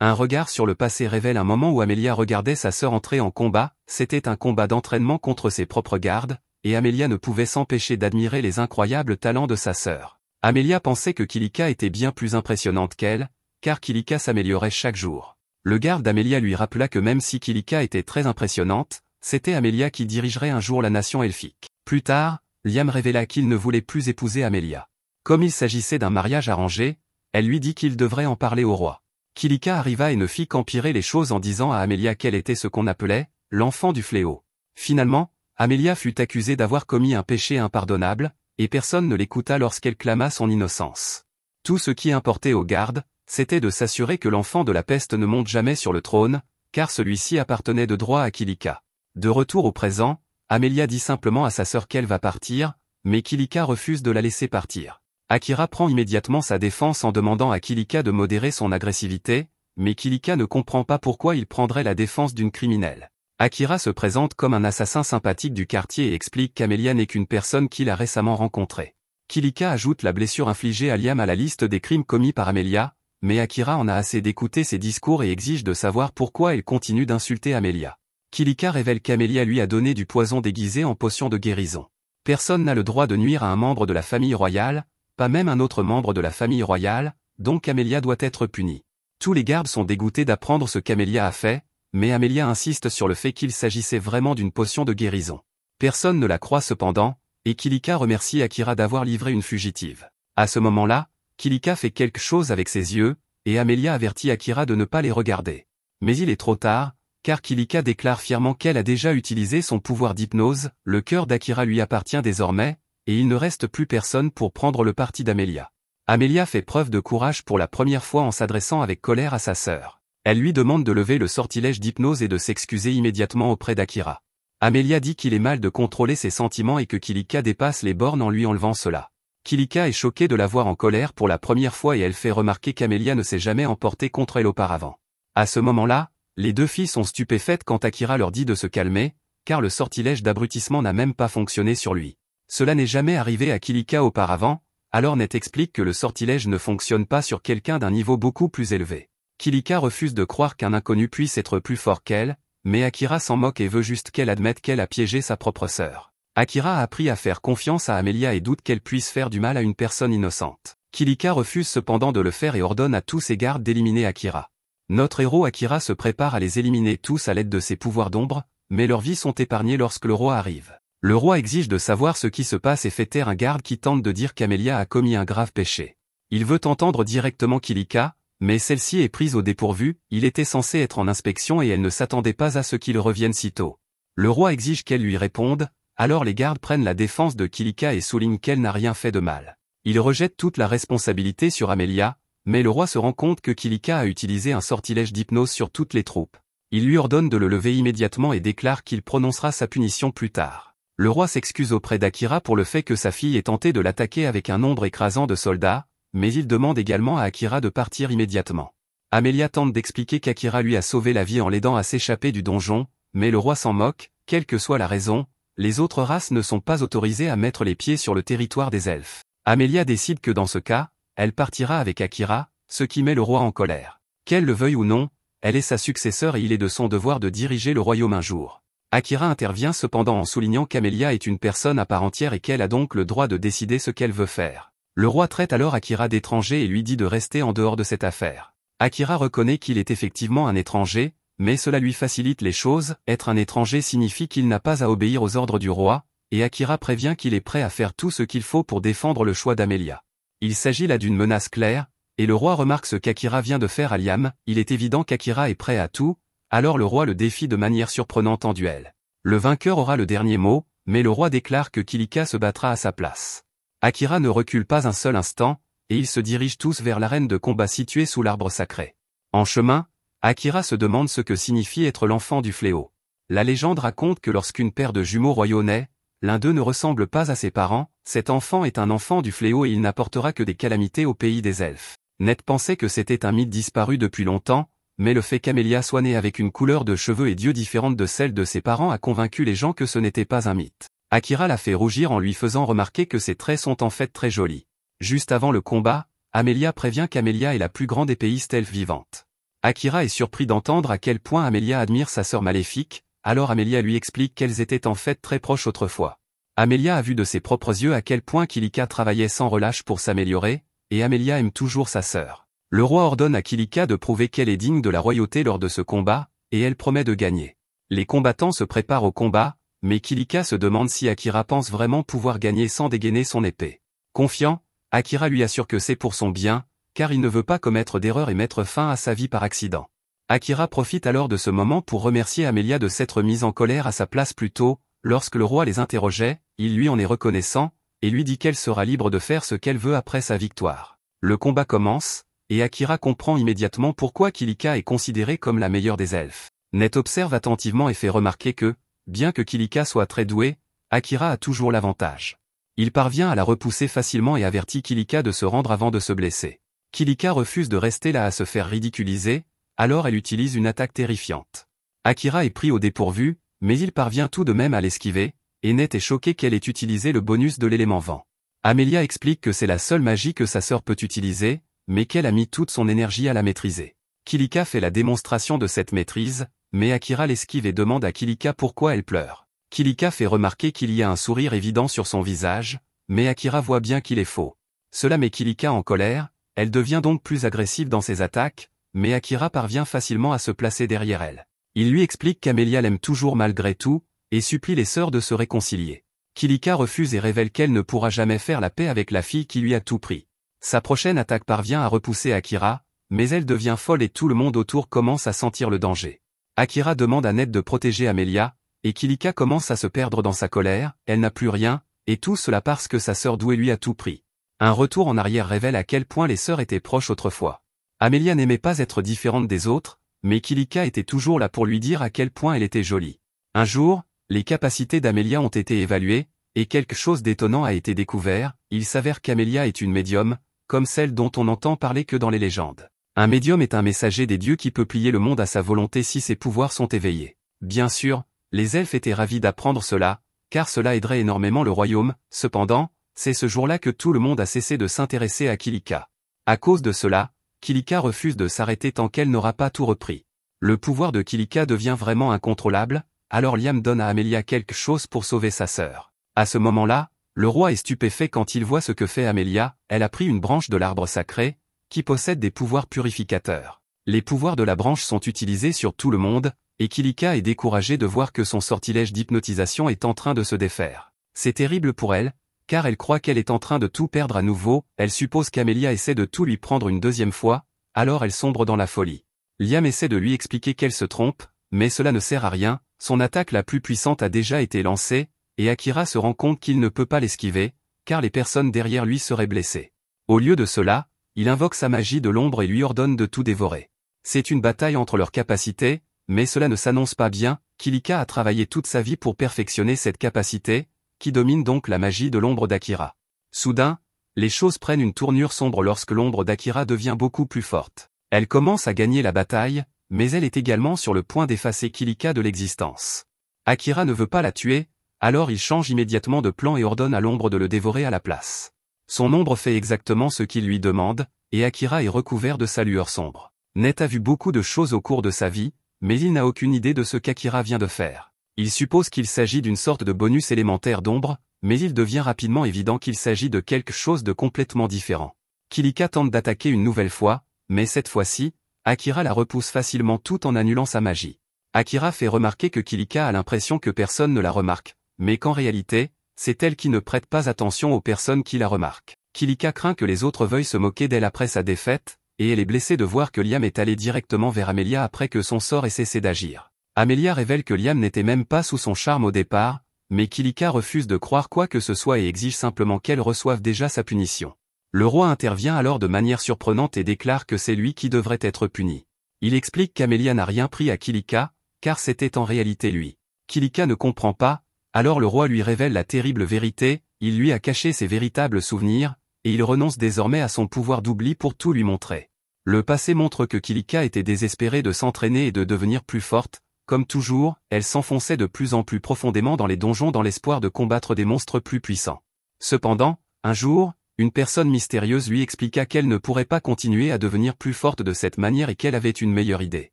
Un regard sur le passé révèle un moment où Amelia regardait sa sœur entrer en combat, c'était un combat d'entraînement contre ses propres gardes, et Amelia ne pouvait s'empêcher d'admirer les incroyables talents de sa sœur. Amelia pensait que Kilika était bien plus impressionnante qu'elle, car Kilika s'améliorait chaque jour. Le garde d'Amelia lui rappela que même si Kilika était très impressionnante, c'était Amelia qui dirigerait un jour la nation elfique. Plus tard, Liam révéla qu'il ne voulait plus épouser Amelia. Comme il s'agissait d'un mariage arrangé, elle lui dit qu'il devrait en parler au roi. Kilika arriva et ne fit qu'empirer les choses en disant à Amelia qu'elle était ce qu'on appelait « l'enfant du fléau ». Finalement, Amelia fut accusée d'avoir commis un péché impardonnable, et personne ne l'écouta lorsqu'elle clama son innocence. Tout ce qui importait aux gardes, c'était de s'assurer que l'enfant de la peste ne monte jamais sur le trône, car celui-ci appartenait de droit à Kilika. De retour au présent, Amelia dit simplement à sa sœur qu'elle va partir, mais Kilika refuse de la laisser partir. Akira prend immédiatement sa défense en demandant à Kilika de modérer son agressivité, mais Kilika ne comprend pas pourquoi il prendrait la défense d'une criminelle. Akira se présente comme un assassin sympathique du quartier et explique qu'Amelia n'est qu'une personne qu'il a récemment rencontrée. Kilika ajoute la blessure infligée à Liam à la liste des crimes commis par Amelia, mais Akira en a assez d'écouter ses discours et exige de savoir pourquoi elle continue d'insulter Amelia. Kilika révèle qu'Amelia lui a donné du poison déguisé en potion de guérison. Personne n'a le droit de nuire à un membre de la famille royale, pas même un autre membre de la famille royale, donc Amelia doit être punie. Tous les gardes sont dégoûtés d'apprendre ce qu'Amelia a fait, mais Amelia insiste sur le fait qu'il s'agissait vraiment d'une potion de guérison. Personne ne la croit cependant, et Kilika remercie Akira d'avoir livré une fugitive. À ce moment-là, Kilika fait quelque chose avec ses yeux, et Amelia avertit Akira de ne pas les regarder. Mais il est trop tard, car Kilika déclare fièrement qu'elle a déjà utilisé son pouvoir d'hypnose, le cœur d'Akira lui appartient désormais, et il ne reste plus personne pour prendre le parti d'Amelia. Amelia fait preuve de courage pour la première fois en s'adressant avec colère à sa sœur. Elle lui demande de lever le sortilège d'hypnose et de s'excuser immédiatement auprès d'Akira. Amelia dit qu'il est mal de contrôler ses sentiments et que Kilika dépasse les bornes en lui enlevant cela. Kilika est choquée de la voir en colère pour la première fois et elle fait remarquer qu'Amelia ne s'est jamais emportée contre elle auparavant. À ce moment-là, les deux filles sont stupéfaites quand Akira leur dit de se calmer, car le sortilège d'abrutissement n'a même pas fonctionné sur lui. Cela n'est jamais arrivé à Kilika auparavant, alors Ned explique que le sortilège ne fonctionne pas sur quelqu'un d'un niveau beaucoup plus élevé. Kilika refuse de croire qu'un inconnu puisse être plus fort qu'elle, mais Akira s'en moque et veut juste qu'elle admette qu'elle a piégé sa propre sœur. Akira a appris à faire confiance à Amelia et doute qu'elle puisse faire du mal à une personne innocente. Kilika refuse cependant de le faire et ordonne à tous ses gardes d'éliminer Akira. Notre héros Akira se prépare à les éliminer tous à l'aide de ses pouvoirs d'ombre, mais leurs vies sont épargnées lorsque le roi arrive. Le roi exige de savoir ce qui se passe et fait taire un garde qui tente de dire qu'Amelia a commis un grave péché. Il veut entendre directement Kilika, mais celle-ci est prise au dépourvu, il était censé être en inspection et elle ne s'attendait pas à ce qu'il revienne si tôt. Le roi exige qu'elle lui réponde, alors les gardes prennent la défense de Kilika et soulignent qu'elle n'a rien fait de mal. Ils rejettent toute la responsabilité sur Amelia, mais le roi se rend compte que Kilika a utilisé un sortilège d'hypnose sur toutes les troupes. Il lui ordonne de le lever immédiatement et déclare qu'il prononcera sa punition plus tard. Le roi s'excuse auprès d'Akira pour le fait que sa fille ait tenté de l'attaquer avec un nombre écrasant de soldats, mais il demande également à Akira de partir immédiatement. Amelia tente d'expliquer qu'Akira lui a sauvé la vie en l'aidant à s'échapper du donjon, mais le roi s'en moque, quelle que soit la raison, les autres races ne sont pas autorisées à mettre les pieds sur le territoire des elfes. Amelia décide que dans ce cas, elle partira avec Akira, ce qui met le roi en colère. Qu'elle le veuille ou non, elle est sa successeur et il est de son devoir de diriger le royaume un jour. Akira intervient cependant en soulignant qu'Amelia est une personne à part entière et qu'elle a donc le droit de décider ce qu'elle veut faire. Le roi traite alors Akira d'étranger et lui dit de rester en dehors de cette affaire. Akira reconnaît qu'il est effectivement un étranger, mais cela lui facilite les choses, être un étranger signifie qu'il n'a pas à obéir aux ordres du roi, et Akira prévient qu'il est prêt à faire tout ce qu'il faut pour défendre le choix d'Amelia. Il s'agit là d'une menace claire, et le roi remarque ce qu'Akira vient de faire à Liam, il est évident qu'Akira est prêt à tout, alors le roi le défie de manière surprenante en duel. Le vainqueur aura le dernier mot, mais le roi déclare que Kilika se battra à sa place. Akira ne recule pas un seul instant, et ils se dirigent tous vers l'arène de combat située sous l'arbre sacré. En chemin, Akira se demande ce que signifie être l'enfant du fléau. La légende raconte que lorsqu'une paire de jumeaux royaux naît, l'un d'eux ne ressemble pas à ses parents, cet enfant est un enfant du fléau et il n'apportera que des calamités au pays des elfes. Ned pensait que c'était un mythe disparu depuis longtemps, mais le fait qu'Amelia soit née avec une couleur de cheveux et d'yeux différente de celle de ses parents a convaincu les gens que ce n'était pas un mythe. Akira l'a fait rougir en lui faisant remarquer que ses traits sont en fait très jolis. Juste avant le combat, Amelia prévient qu'Amelia est la plus grande épéiste elfe vivante. Akira est surpris d'entendre à quel point Amelia admire sa sœur maléfique, alors Amelia lui explique qu'elles étaient en fait très proches autrefois. Amelia a vu de ses propres yeux à quel point Kilika travaillait sans relâche pour s'améliorer, et Amelia aime toujours sa sœur. Le roi ordonne à Kilika de prouver qu'elle est digne de la royauté lors de ce combat, et elle promet de gagner. Les combattants se préparent au combat, mais Kilika se demande si Akira pense vraiment pouvoir gagner sans dégainer son épée. Confiant, Akira lui assure que c'est pour son bien, car il ne veut pas commettre d'erreur et mettre fin à sa vie par accident. Akira profite alors de ce moment pour remercier Amelia de s'être mise en colère à sa place plus tôt, lorsque le roi les interrogeait, il lui en est reconnaissant, et lui dit qu'elle sera libre de faire ce qu'elle veut après sa victoire. Le combat commence, et Akira comprend immédiatement pourquoi Kilika est considérée comme la meilleure des elfes. Ned observe attentivement et fait remarquer que, bien que Kilika soit très douée, Akira a toujours l'avantage. Il parvient à la repousser facilement et avertit Kilika de se rendre avant de se blesser. Kilika refuse de rester là à se faire ridiculiser, alors elle utilise une attaque terrifiante. Akira est pris au dépourvu, mais il parvient tout de même à l'esquiver, et Ned est choqué qu'elle ait utilisé le bonus de l'élément vent. Amelia explique que c'est la seule magie que sa sœur peut utiliser, mais qu'elle a mis toute son énergie à la maîtriser. Kilika fait la démonstration de cette maîtrise, mais Akira l'esquive et demande à Kilika pourquoi elle pleure. Kilika fait remarquer qu'il y a un sourire évident sur son visage, mais Akira voit bien qu'il est faux. Cela met Kilika en colère, elle devient donc plus agressive dans ses attaques, mais Akira parvient facilement à se placer derrière elle. Il lui explique qu'Amelia l'aime toujours malgré tout, et supplie les sœurs de se réconcilier. Kilika refuse et révèle qu'elle ne pourra jamais faire la paix avec la fille qui lui a tout pris. Sa prochaine attaque parvient à repousser Akira, mais elle devient folle et tout le monde autour commence à sentir le danger. Akira demande à Ned de protéger Amelia, et Kilika commence à se perdre dans sa colère, elle n'a plus rien, et tout cela parce que sa sœur douée lui a tout pris. Un retour en arrière révèle à quel point les sœurs étaient proches autrefois. Amelia n'aimait pas être différente des autres, mais Kilika était toujours là pour lui dire à quel point elle était jolie. Un jour, les capacités d'Amelia ont été évaluées, et quelque chose d'étonnant a été découvert, il s'avère qu'Amelia est une médium, comme celle dont on n'entend parler que dans les légendes. Un médium est un messager des dieux qui peut plier le monde à sa volonté si ses pouvoirs sont éveillés. Bien sûr, les elfes étaient ravis d'apprendre cela, car cela aiderait énormément le royaume, cependant, c'est ce jour-là que tout le monde a cessé de s'intéresser à Kilika. À cause de cela, Kilika refuse de s'arrêter tant qu'elle n'aura pas tout repris. Le pouvoir de Kilika devient vraiment incontrôlable, alors Liam donne à Amelia quelque chose pour sauver sa sœur. À ce moment-là, le roi est stupéfait quand il voit ce que fait Amelia, elle a pris une branche de l'arbre sacré, qui possède des pouvoirs purificateurs. Les pouvoirs de la branche sont utilisés sur tout le monde, et Kilika est découragée de voir que son sortilège d'hypnotisation est en train de se défaire. C'est terrible pour elle, car elle croit qu'elle est en train de tout perdre à nouveau, elle suppose qu'Amelia essaie de tout lui prendre une deuxième fois, alors elle sombre dans la folie. Liam essaie de lui expliquer qu'elle se trompe, mais cela ne sert à rien, son attaque la plus puissante a déjà été lancée, et Akira se rend compte qu'il ne peut pas l'esquiver, car les personnes derrière lui seraient blessées. Au lieu de cela, il invoque sa magie de l'ombre et lui ordonne de tout dévorer. C'est une bataille entre leurs capacités, mais cela ne s'annonce pas bien, Kilika a travaillé toute sa vie pour perfectionner cette capacité, qui domine donc la magie de l'ombre d'Akira. Soudain, les choses prennent une tournure sombre lorsque l'ombre d'Akira devient beaucoup plus forte. Elle commence à gagner la bataille, mais elle est également sur le point d'effacer Kilika de l'existence. Akira ne veut pas la tuer, alors il change immédiatement de plan et ordonne à l'ombre de le dévorer à la place. Son ombre fait exactement ce qu'il lui demande, et Akira est recouvert de sa lueur sombre. Ned a vu beaucoup de choses au cours de sa vie, mais il n'a aucune idée de ce qu'Akira vient de faire. Il suppose qu'il s'agit d'une sorte de bonus élémentaire d'ombre, mais il devient rapidement évident qu'il s'agit de quelque chose de complètement différent. Kilika tente d'attaquer une nouvelle fois, mais cette fois-ci, Akira la repousse facilement tout en annulant sa magie. Akira fait remarquer que Kilika a l'impression que personne ne la remarque, mais qu'en réalité, c'est elle qui ne prête pas attention aux personnes qui la remarquent. Kilika craint que les autres veuillent se moquer d'elle après sa défaite, et elle est blessée de voir que Liam est allé directement vers Amelia après que son sort ait cessé d'agir. Amelia révèle que Liam n'était même pas sous son charme au départ, mais Kilika refuse de croire quoi que ce soit et exige simplement qu'elle reçoive déjà sa punition. Le roi intervient alors de manière surprenante et déclare que c'est lui qui devrait être puni. Il explique qu'Amelia n'a rien pris à Kilika, car c'était en réalité lui. Kilika ne comprend pas, alors le roi lui révèle la terrible vérité, il lui a caché ses véritables souvenirs, et il renonce désormais à son pouvoir d'oubli pour tout lui montrer. Le passé montre que Kilika était désespérée de s'entraîner et de devenir plus forte. Comme toujours, elle s'enfonçait de plus en plus profondément dans les donjons dans l'espoir de combattre des monstres plus puissants. Cependant, un jour, une personne mystérieuse lui expliqua qu'elle ne pourrait pas continuer à devenir plus forte de cette manière et qu'elle avait une meilleure idée.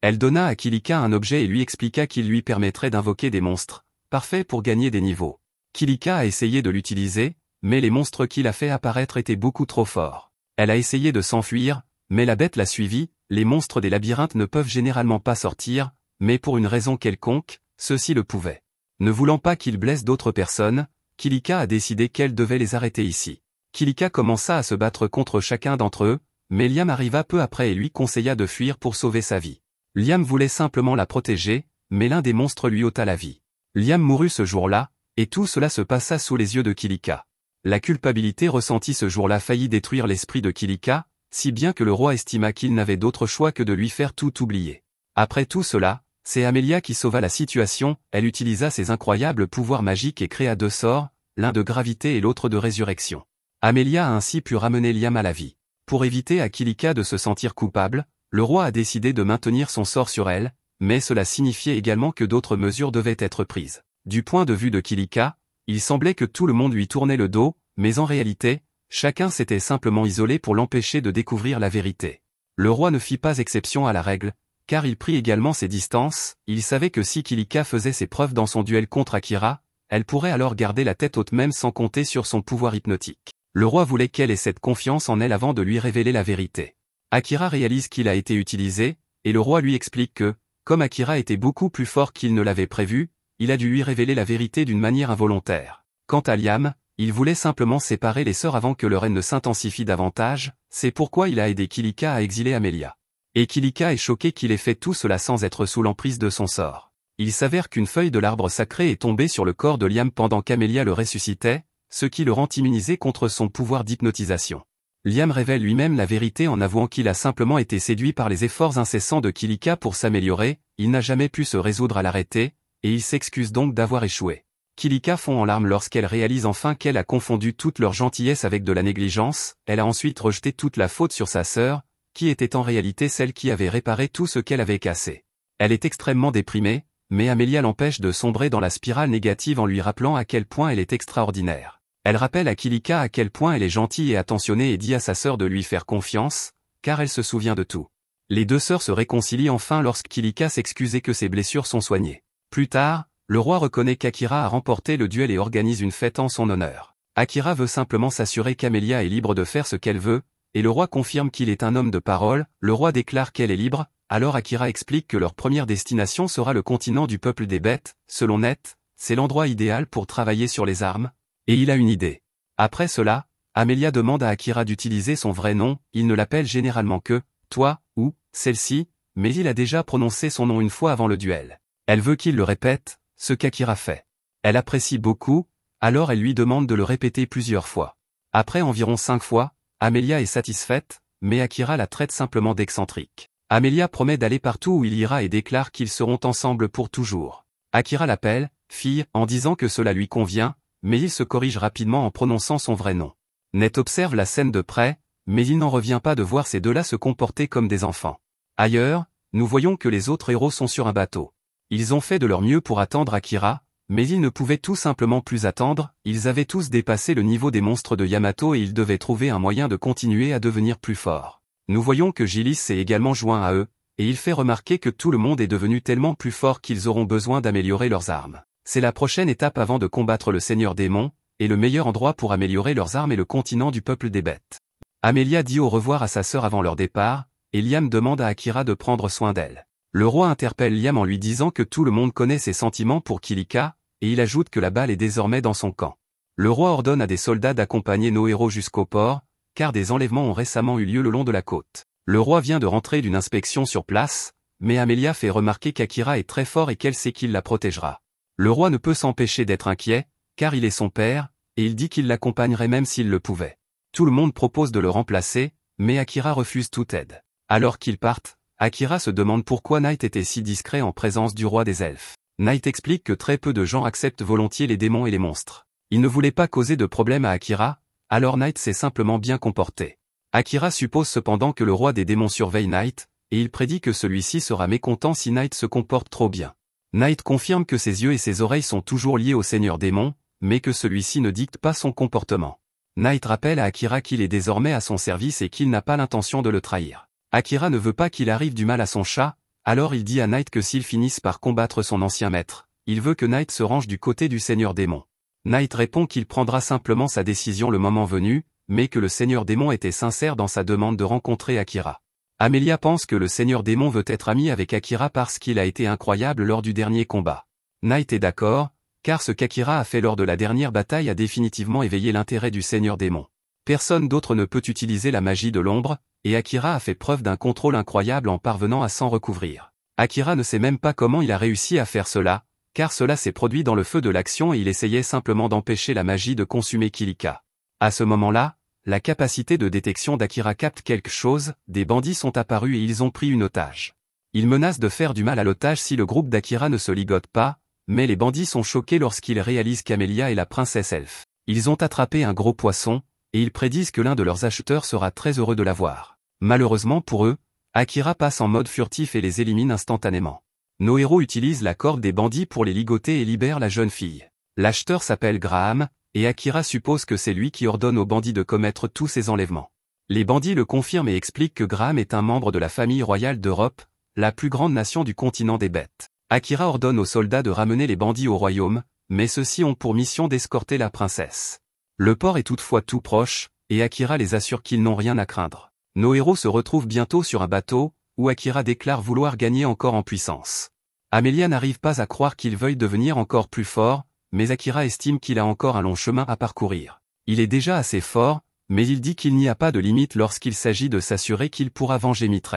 Elle donna à Kilika un objet et lui expliqua qu'il lui permettrait d'invoquer des monstres, parfait pour gagner des niveaux. Kilika a essayé de l'utiliser, mais les monstres qu'il a fait apparaître étaient beaucoup trop forts. Elle a essayé de s'enfuir, mais la bête l'a suivie, les monstres des labyrinthes ne peuvent généralement pas sortir, mais pour une raison quelconque, ceux-ci le pouvaient. Ne voulant pas qu'ils blessent d'autres personnes, Kilika a décidé qu'elle devait les arrêter ici. Kilika commença à se battre contre chacun d'entre eux, mais Liam arriva peu après et lui conseilla de fuir pour sauver sa vie. Liam voulait simplement la protéger, mais l'un des monstres lui ôta la vie. Liam mourut ce jour-là, et tout cela se passa sous les yeux de Kilika. La culpabilité ressentie ce jour-là faillit détruire l'esprit de Kilika, si bien que le roi estima qu'il n'avait d'autre choix que de lui faire tout oublier. Après tout cela, c'est Amelia qui sauva la situation, elle utilisa ses incroyables pouvoirs magiques et créa deux sorts, l'un de gravité et l'autre de résurrection. Amelia a ainsi pu ramener Liam à la vie. Pour éviter à Kilika de se sentir coupable, le roi a décidé de maintenir son sort sur elle, mais cela signifiait également que d'autres mesures devaient être prises. Du point de vue de Kilika, il semblait que tout le monde lui tournait le dos, mais en réalité, chacun s'était simplement isolé pour l'empêcher de découvrir la vérité. Le roi ne fit pas exception à la règle, car il prit également ses distances, il savait que si Kilika faisait ses preuves dans son duel contre Akira, elle pourrait alors garder la tête haute même sans compter sur son pouvoir hypnotique. Le roi voulait qu'elle ait cette confiance en elle avant de lui révéler la vérité. Akira réalise qu'il a été utilisé, et le roi lui explique que, comme Akira était beaucoup plus fort qu'il ne l'avait prévu, il a dû lui révéler la vérité d'une manière involontaire. Quant à Liam, il voulait simplement séparer les sœurs avant que leur haine ne s'intensifie davantage, c'est pourquoi il a aidé Kilika à exiler Amelia. Et Kilika est choqué qu'il ait fait tout cela sans être sous l'emprise de son sort. Il s'avère qu'une feuille de l'arbre sacré est tombée sur le corps de Liam pendant qu'Amelia le ressuscitait, ce qui le rend immunisé contre son pouvoir d'hypnotisation. Liam révèle lui-même la vérité en avouant qu'il a simplement été séduit par les efforts incessants de Kilika pour s'améliorer, il n'a jamais pu se résoudre à l'arrêter, et il s'excuse donc d'avoir échoué. Kilika fond en larmes lorsqu'elle réalise enfin qu'elle a confondu toute leur gentillesse avec de la négligence, elle a ensuite rejeté toute la faute sur sa sœur, qui était en réalité celle qui avait réparé tout ce qu'elle avait cassé. Elle est extrêmement déprimée, mais Amelia l'empêche de sombrer dans la spirale négative en lui rappelant à quel point elle est extraordinaire. Elle rappelle à Kilika à quel point elle est gentille et attentionnée et dit à sa sœur de lui faire confiance, car elle se souvient de tout. Les deux sœurs se réconcilient enfin lorsque Kilika s'excuse et que ses blessures sont soignées. Plus tard, le roi reconnaît qu'Akira a remporté le duel et organise une fête en son honneur. Akira veut simplement s'assurer qu'Amelia est libre de faire ce qu'elle veut, et le roi confirme qu'il est un homme de parole, le roi déclare qu'elle est libre, alors Akira explique que leur première destination sera le continent du peuple des bêtes, selon Net, c'est l'endroit idéal pour travailler sur les armes, et il a une idée. Après cela, Amelia demande à Akira d'utiliser son vrai nom, il ne l'appelle généralement que « toi » ou « celle-ci », mais il a déjà prononcé son nom une fois avant le duel. Elle veut qu'il le répète, ce qu'Akira fait. Elle apprécie beaucoup, alors elle lui demande de le répéter plusieurs fois. Après environ 5 fois, Amelia est satisfaite, mais Akira la traite simplement d'excentrique. Amelia promet d'aller partout où il ira et déclare qu'ils seront ensemble pour toujours. Akira l'appelle « fille » en disant que cela lui convient, mais il se corrige rapidement en prononçant son vrai nom. Net observe la scène de près, mais il n'en revient pas de voir ces deux-là se comporter comme des enfants. Ailleurs, nous voyons que les autres héros sont sur un bateau. Ils ont fait de leur mieux pour attendre Akira, mais ils ne pouvaient tout simplement plus attendre, ils avaient tous dépassé le niveau des monstres de Yamato et ils devaient trouver un moyen de continuer à devenir plus forts. Nous voyons que Gillis s'est également joint à eux, et il fait remarquer que tout le monde est devenu tellement plus fort qu'ils auront besoin d'améliorer leurs armes. C'est la prochaine étape avant de combattre le Seigneur Démon, et le meilleur endroit pour améliorer leurs armes est le continent du peuple des bêtes. Amelia dit au revoir à sa sœur avant leur départ, et Liam demande à Akira de prendre soin d'elle. Le roi interpelle Liam en lui disant que tout le monde connaît ses sentiments pour Kilika, et il ajoute que la balle est désormais dans son camp. Le roi ordonne à des soldats d'accompagner nos héros jusqu'au port, car des enlèvements ont récemment eu lieu le long de la côte. Le roi vient de rentrer d'une inspection sur place, mais Amelia fait remarquer qu'Akira est très fort et qu'elle sait qu'il la protégera. Le roi ne peut s'empêcher d'être inquiet, car il est son père, et il dit qu'il l'accompagnerait même s'il le pouvait. Tout le monde propose de le remplacer, mais Akira refuse toute aide. Alors qu'ils partent, Akira se demande pourquoi Knight était si discret en présence du roi des elfes. Knight explique que très peu de gens acceptent volontiers les démons et les monstres. Il ne voulait pas causer de problème à Akira, alors Knight s'est simplement bien comporté. Akira suppose cependant que le roi des démons surveille Knight, et il prédit que celui-ci sera mécontent si Knight se comporte trop bien. Knight confirme que ses yeux et ses oreilles sont toujours liés au Seigneur Démon, mais que celui-ci ne dicte pas son comportement. Knight rappelle à Akira qu'il est désormais à son service et qu'il n'a pas l'intention de le trahir. Akira ne veut pas qu'il arrive du mal à son chat, alors il dit à Knight que s'ils finissent par combattre son ancien maître, il veut que Knight se range du côté du Seigneur Démon. Knight répond qu'il prendra simplement sa décision le moment venu, mais que le Seigneur Démon était sincère dans sa demande de rencontrer Akira. Amelia pense que le Seigneur Démon veut être ami avec Akira parce qu'il a été incroyable lors du dernier combat. Knight est d'accord, car ce qu'Akira a fait lors de la dernière bataille a définitivement éveillé l'intérêt du Seigneur Démon. Personne d'autre ne peut utiliser la magie de l'ombre, et Akira a fait preuve d'un contrôle incroyable en parvenant à s'en recouvrir. Akira ne sait même pas comment il a réussi à faire cela, car cela s'est produit dans le feu de l'action et il essayait simplement d'empêcher la magie de consumer Kilika. À ce moment-là, la capacité de détection d'Akira capte quelque chose, des bandits sont apparus et ils ont pris une otage. Ils menacent de faire du mal à l'otage si le groupe d'Akira ne se ligote pas, mais les bandits sont choqués lorsqu'ils réalisent qu'Amelia est la princesse elfe. Ils ont attrapé un gros poisson, et ils prédisent que l'un de leurs acheteurs sera très heureux de l'avoir. Malheureusement pour eux, Akira passe en mode furtif et les élimine instantanément. Nos héros utilisent la corde des bandits pour les ligoter et libèrent la jeune fille. L'acheteur s'appelle Graham, et Akira suppose que c'est lui qui ordonne aux bandits de commettre tous ces enlèvements. Les bandits le confirment et expliquent que Graham est un membre de la famille royale d'Europe, la plus grande nation du continent des bêtes. Akira ordonne aux soldats de ramener les bandits au royaume, mais ceux-ci ont pour mission d'escorter la princesse. Le port est toutefois tout proche, et Akira les assure qu'ils n'ont rien à craindre. Nos héros se retrouvent bientôt sur un bateau, où Akira déclare vouloir gagner encore en puissance. Amelia n'arrive pas à croire qu'il veuille devenir encore plus fort, mais Akira estime qu'il a encore un long chemin à parcourir. Il est déjà assez fort, mais il dit qu'il n'y a pas de limite lorsqu'il s'agit de s'assurer qu'il pourra venger Mitre.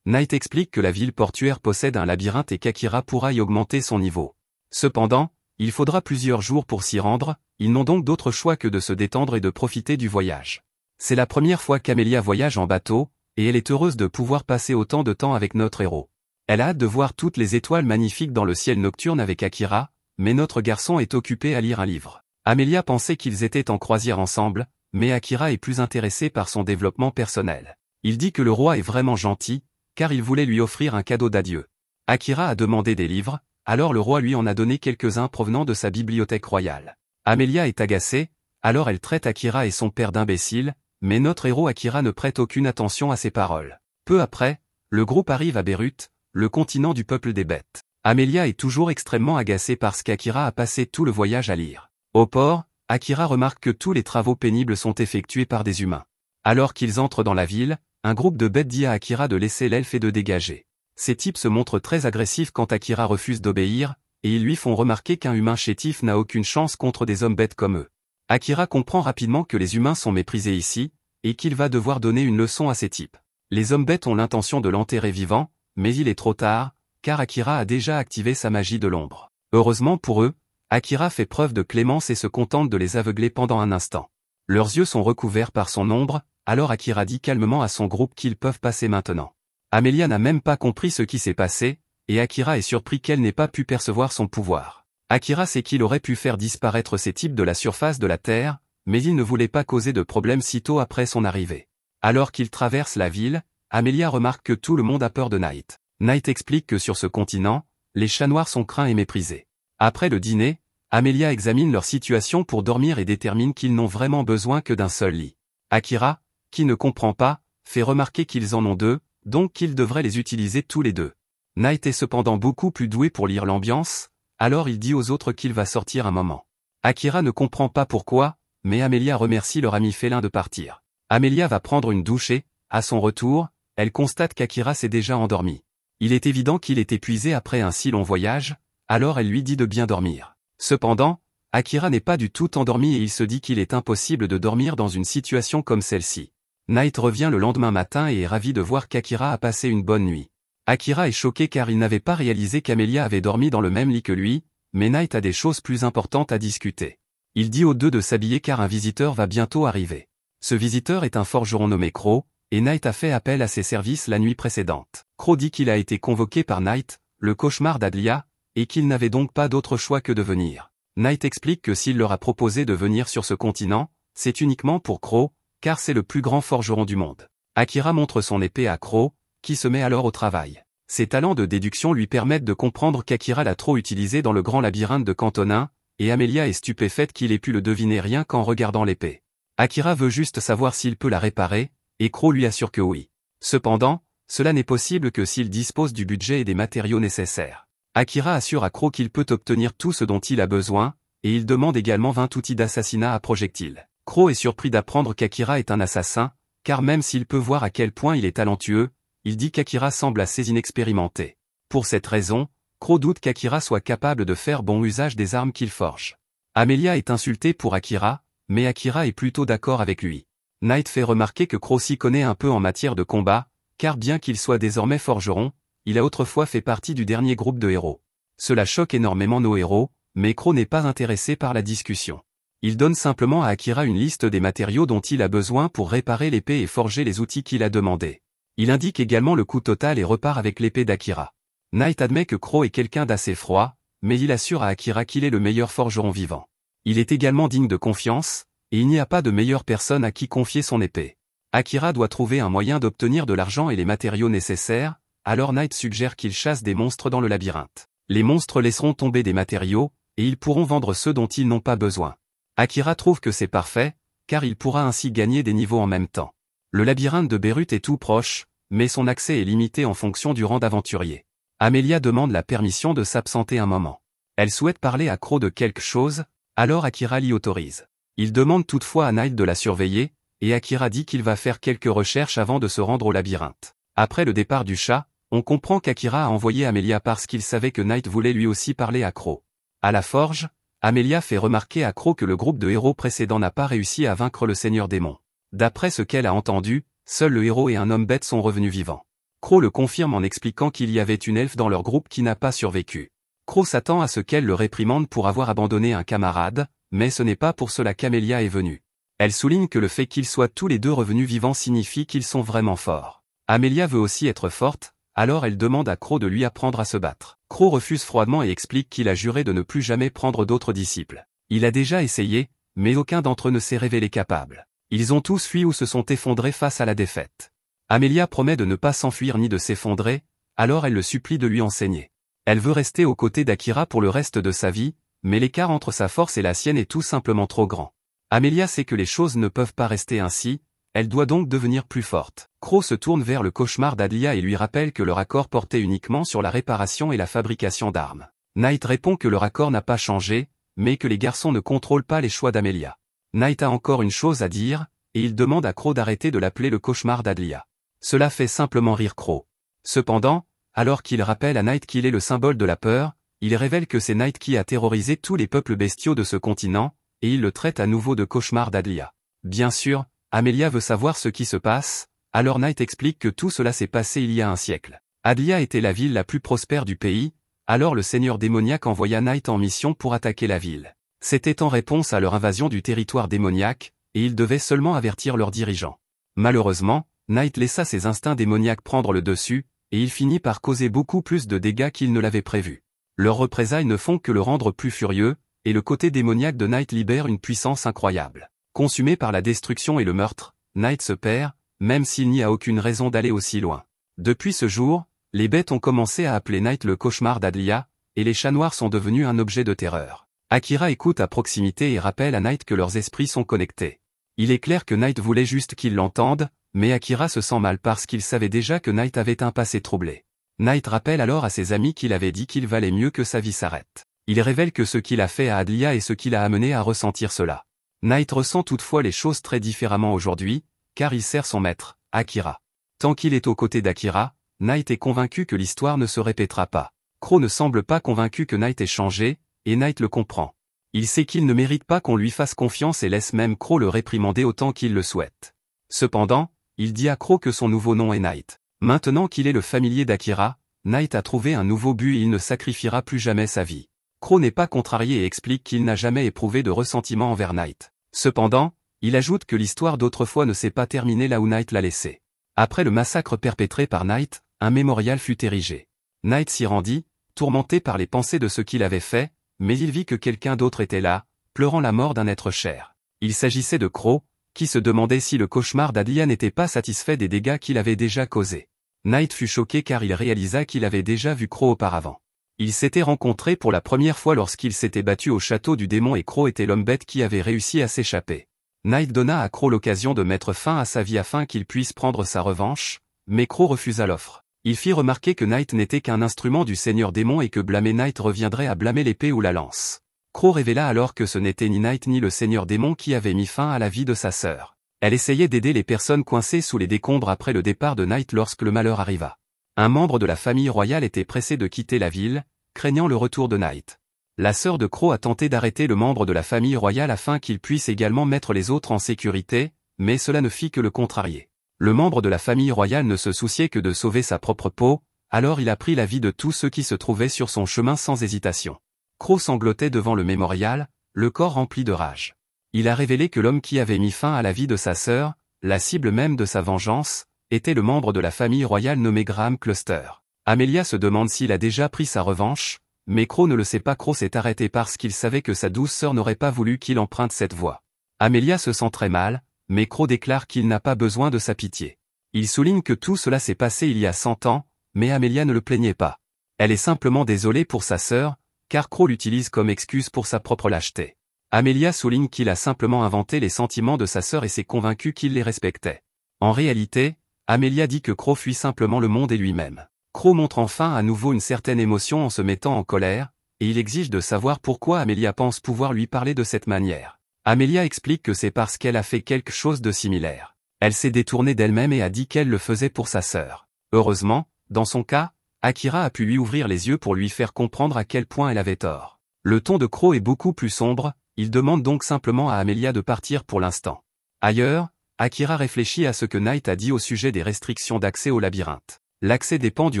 Knight explique que la ville portuaire possède un labyrinthe et qu'Akira pourra y augmenter son niveau. Cependant, il faudra plusieurs jours pour s'y rendre, ils n'ont donc d'autre choix que de se détendre et de profiter du voyage. C'est la première fois qu'Amelia voyage en bateau, et elle est heureuse de pouvoir passer autant de temps avec notre héros. Elle a hâte de voir toutes les étoiles magnifiques dans le ciel nocturne avec Akira, mais notre garçon est occupé à lire un livre. Amelia pensait qu'ils étaient en croisière ensemble, mais Akira est plus intéressé par son développement personnel. Il dit que le roi est vraiment gentil, car il voulait lui offrir un cadeau d'adieu. Akira a demandé des livres, alors le roi lui en a donné quelques-uns provenant de sa bibliothèque royale. Amelia est agacée, alors elle traite Akira et son père d'imbéciles, mais notre héros Akira ne prête aucune attention à ses paroles. Peu après, le groupe arrive à Bérut, le continent du peuple des bêtes. Amelia est toujours extrêmement agacée parce qu'Akira a passé tout le voyage à lire. Au port, Akira remarque que tous les travaux pénibles sont effectués par des humains. Alors qu'ils entrent dans la ville, un groupe de bêtes dit à Akira de laisser l'elfe et de dégager. Ces types se montrent très agressifs quand Akira refuse d'obéir, et ils lui font remarquer qu'un humain chétif n'a aucune chance contre des hommes bêtes comme eux. Akira comprend rapidement que les humains sont méprisés ici, et qu'il va devoir donner une leçon à ces types. Les hommes bêtes ont l'intention de l'enterrer vivant, mais il est trop tard, car Akira a déjà activé sa magie de l'ombre. Heureusement pour eux, Akira fait preuve de clémence et se contente de les aveugler pendant un instant. Leurs yeux sont recouverts par son ombre, alors Akira dit calmement à son groupe qu'ils peuvent passer maintenant. Amelia n'a même pas compris ce qui s'est passé, et Akira est surpris qu'elle n'ait pas pu percevoir son pouvoir. Akira sait qu'il aurait pu faire disparaître ces types de la surface de la Terre, mais il ne voulait pas causer de problème sitôt après son arrivée. Alors qu'il traverse la ville, Amelia remarque que tout le monde a peur de Knight. Knight explique que sur ce continent, les chats noirs sont craints et méprisés. Après le dîner, Amelia examine leur situation pour dormir et détermine qu'ils n'ont vraiment besoin que d'un seul lit. Akira, qui ne comprend pas, fait remarquer qu'ils en ont deux, donc qu'il devrait les utiliser tous les deux. Knight est cependant beaucoup plus doué pour lire l'ambiance, alors il dit aux autres qu'il va sortir un moment. Akira ne comprend pas pourquoi, mais Amelia remercie leur ami félin de partir. Amelia va prendre une douche et, à son retour, elle constate qu'Akira s'est déjà endormi. Il est évident qu'il est épuisé après un si long voyage, alors elle lui dit de bien dormir. Cependant, Akira n'est pas du tout endormi et il se dit qu'il est impossible de dormir dans une situation comme celle-ci. Knight revient le lendemain matin et est ravi de voir qu'Akira a passé une bonne nuit. Akira est choqué car il n'avait pas réalisé qu'Amelia avait dormi dans le même lit que lui, mais Knight a des choses plus importantes à discuter. Il dit aux deux de s'habiller car un visiteur va bientôt arriver. Ce visiteur est un forgeron nommé Crow, et Knight a fait appel à ses services la nuit précédente. Crow dit qu'il a été convoqué par Knight, le cauchemar d'Adlia, et qu'il n'avait donc pas d'autre choix que de venir. Knight explique que s'il leur a proposé de venir sur ce continent, c'est uniquement pour Crow, car c'est le plus grand forgeron du monde. Akira montre son épée à Crow, qui se met alors au travail. Ses talents de déduction lui permettent de comprendre qu'Akira l'a trop utilisé dans le grand labyrinthe de Cantonin, et Amelia est stupéfaite qu'il ait pu le deviner rien qu'en regardant l'épée. Akira veut juste savoir s'il peut la réparer, et Crow lui assure que oui. Cependant, cela n'est possible que s'il dispose du budget et des matériaux nécessaires. Akira assure à Crow qu'il peut obtenir tout ce dont il a besoin, et il demande également 20 outils d'assassinat à projectiles. Crow est surpris d'apprendre qu'Akira est un assassin, car même s'il peut voir à quel point il est talentueux, il dit qu'Akira semble assez inexpérimenté. Pour cette raison, Crow doute qu'Akira soit capable de faire bon usage des armes qu'il forge. Amelia est insultée pour Akira, mais Akira est plutôt d'accord avec lui. Knight fait remarquer que Crow s'y connaît un peu en matière de combat, car bien qu'il soit désormais forgeron, il a autrefois fait partie du dernier groupe de héros. Cela choque énormément nos héros, mais Crow n'est pas intéressé par la discussion. Il donne simplement à Akira une liste des matériaux dont il a besoin pour réparer l'épée et forger les outils qu'il a demandés. Il indique également le coût total et repart avec l'épée d'Akira. Knight admet que Crow est quelqu'un d'assez froid, mais il assure à Akira qu'il est le meilleur forgeron vivant. Il est également digne de confiance, et il n'y a pas de meilleure personne à qui confier son épée. Akira doit trouver un moyen d'obtenir de l'argent et les matériaux nécessaires, alors Knight suggère qu'il chasse des monstres dans le labyrinthe. Les monstres laisseront tomber des matériaux, et ils pourront vendre ceux dont ils n'ont pas besoin. Akira trouve que c'est parfait, car il pourra ainsi gagner des niveaux en même temps. Le labyrinthe de Bérut est tout proche, mais son accès est limité en fonction du rang d'aventurier. Amelia demande la permission de s'absenter un moment. Elle souhaite parler à Crow de quelque chose, alors Akira l'y autorise. Il demande toutefois à Knight de la surveiller, et Akira dit qu'il va faire quelques recherches avant de se rendre au labyrinthe. Après le départ du chat, on comprend qu'Akira a envoyé Amelia parce qu'il savait que Knight voulait lui aussi parler à Crow. À la forge, Amelia fait remarquer à Crow que le groupe de héros précédent n'a pas réussi à vaincre le Seigneur Démon. D'après ce qu'elle a entendu, seul le héros et un homme bête sont revenus vivants. Crow le confirme en expliquant qu'il y avait une elfe dans leur groupe qui n'a pas survécu. Crow s'attend à ce qu'elle le réprimande pour avoir abandonné un camarade, mais ce n'est pas pour cela qu'Amelia est venue. Elle souligne que le fait qu'ils soient tous les deux revenus vivants signifie qu'ils sont vraiment forts. Amelia veut aussi être forte, alors elle demande à Crow de lui apprendre à se battre. Crow refuse froidement et explique qu'il a juré de ne plus jamais prendre d'autres disciples. Il a déjà essayé, mais aucun d'entre eux ne s'est révélé capable. Ils ont tous fui ou se sont effondrés face à la défaite. Amelia promet de ne pas s'enfuir ni de s'effondrer, alors elle le supplie de lui enseigner. Elle veut rester aux côtés d'Akira pour le reste de sa vie, mais l'écart entre sa force et la sienne est tout simplement trop grand. Amelia sait que les choses ne peuvent pas rester ainsi, elle doit donc devenir plus forte. Crow se tourne vers le cauchemar d'Adlia et lui rappelle que leur accord portait uniquement sur la réparation et la fabrication d'armes. Knight répond que leur accord n'a pas changé, mais que les garçons ne contrôlent pas les choix d'Amelia. Knight a encore une chose à dire, et il demande à Crow d'arrêter de l'appeler le cauchemar d'Adlia. Cela fait simplement rire Crow. Cependant, alors qu'il rappelle à Knight qu'il est le symbole de la peur, il révèle que c'est Knight qui a terrorisé tous les peuples bestiaux de ce continent, et il le traite à nouveau de cauchemar d'Adlia. Bien sûr, Amelia veut savoir ce qui se passe, alors Knight explique que tout cela s'est passé il y a un siècle. Adlia était la ville la plus prospère du pays, alors le seigneur démoniaque envoya Knight en mission pour attaquer la ville. C'était en réponse à leur invasion du territoire démoniaque, et il devait seulement avertir leurs dirigeants. Malheureusement, Knight laissa ses instincts démoniaques prendre le dessus, et il finit par causer beaucoup plus de dégâts qu'il ne l'avait prévu. Leurs représailles ne font que le rendre plus furieux, et le côté démoniaque de Knight libère une puissance incroyable. Consumé par la destruction et le meurtre, Knight se perd, même s'il n'y a aucune raison d'aller aussi loin. Depuis ce jour, les bêtes ont commencé à appeler Knight le cauchemar d'Adlia, et les chats noirs sont devenus un objet de terreur. Akira écoute à proximité et rappelle à Knight que leurs esprits sont connectés. Il est clair que Knight voulait juste qu'ils l'entendent, mais Akira se sent mal parce qu'il savait déjà que Night avait un passé troublé. Night rappelle alors à ses amis qu'il avait dit qu'il valait mieux que sa vie s'arrête. Il révèle que ce qu'il a fait à Adlia est ce qui l'a amené à ressentir cela. Night ressent toutefois les choses très différemment aujourd'hui, car il sert son maître, Akira. Tant qu'il est aux côtés d'Akira, Night est convaincu que l'histoire ne se répétera pas. Crow ne semble pas convaincu que Night ait changé, et Night le comprend. Il sait qu'il ne mérite pas qu'on lui fasse confiance et laisse même Crow le réprimander autant qu'il le souhaite. Cependant, il dit à Crow que son nouveau nom est Night. Maintenant qu'il est le familier d'Akira, Night a trouvé un nouveau but et il ne sacrifiera plus jamais sa vie. Crow n'est pas contrarié et explique qu'il n'a jamais éprouvé de ressentiment envers Night. Cependant, il ajoute que l'histoire d'autrefois ne s'est pas terminée là où Night l'a laissé. Après le massacre perpétré par Night, un mémorial fut érigé. Night s'y rendit, tourmenté par les pensées de ce qu'il avait fait, mais il vit que quelqu'un d'autre était là, pleurant la mort d'un être cher. Il s'agissait de Crow, qui se demandait si le cauchemar d'Adlia n'était pas satisfait des dégâts qu'il avait déjà causés. Night fut choqué car il réalisa qu'il avait déjà vu Crow auparavant. Ils s'étaient rencontrés pour la première fois lorsqu'ils s'étaient battus au château du démon et Crow était l'homme bête qui avait réussi à s'échapper. Night donna à Crow l'occasion de mettre fin à sa vie afin qu'il puisse prendre sa revanche, mais Crow refusa l'offre. Il fit remarquer que Night n'était qu'un instrument du seigneur démon et que blâmer Night reviendrait à blâmer l'épée ou la lance. Crow révéla alors que ce n'était ni Night ni le seigneur démon qui avait mis fin à la vie de sa sœur. Elle essayait d'aider les personnes coincées sous les décombres après le départ de Night lorsque le malheur arriva. Un membre de la famille royale était pressé de quitter la ville, craignant le retour de Night. La sœur de Crow a tenté d'arrêter le membre de la famille royale afin qu'il puisse également mettre les autres en sécurité, mais cela ne fit que le contrarier. Le membre de la famille royale ne se souciait que de sauver sa propre peau, alors il a pris la vie de tous ceux qui se trouvaient sur son chemin sans hésitation. Crow sanglotait devant le mémorial, le corps rempli de rage. Il a révélé que l'homme qui avait mis fin à la vie de sa sœur, la cible même de sa vengeance, était le membre de la famille royale nommé Graham Cluster. Amelia se demande s'il a déjà pris sa revanche, mais Crow ne le sait pas. Crow s'est arrêté parce qu'il savait que sa douce sœur n'aurait pas voulu qu'il emprunte cette voie. Amelia se sent très mal, mais Crow déclare qu'il n'a pas besoin de sa pitié. Il souligne que tout cela s'est passé il y a 100 ans, mais Amelia ne le plaignait pas. Elle est simplement désolée pour sa sœur, car Crow l'utilise comme excuse pour sa propre lâcheté. Amelia souligne qu'il a simplement inventé les sentiments de sa sœur et s'est convaincu qu'il les respectait. En réalité, Amelia dit que Crow fuit simplement le monde et lui-même. Crow montre enfin à nouveau une certaine émotion en se mettant en colère, et il exige de savoir pourquoi Amelia pense pouvoir lui parler de cette manière. Amelia explique que c'est parce qu'elle a fait quelque chose de similaire. Elle s'est détournée d'elle-même et a dit qu'elle le faisait pour sa sœur. Heureusement, dans son cas, Akira a pu lui ouvrir les yeux pour lui faire comprendre à quel point elle avait tort. Le ton de Crow est beaucoup plus sombre, il demande donc simplement à Amelia de partir pour l'instant. Ailleurs, Akira réfléchit à ce que Night a dit au sujet des restrictions d'accès au labyrinthe. L'accès dépend du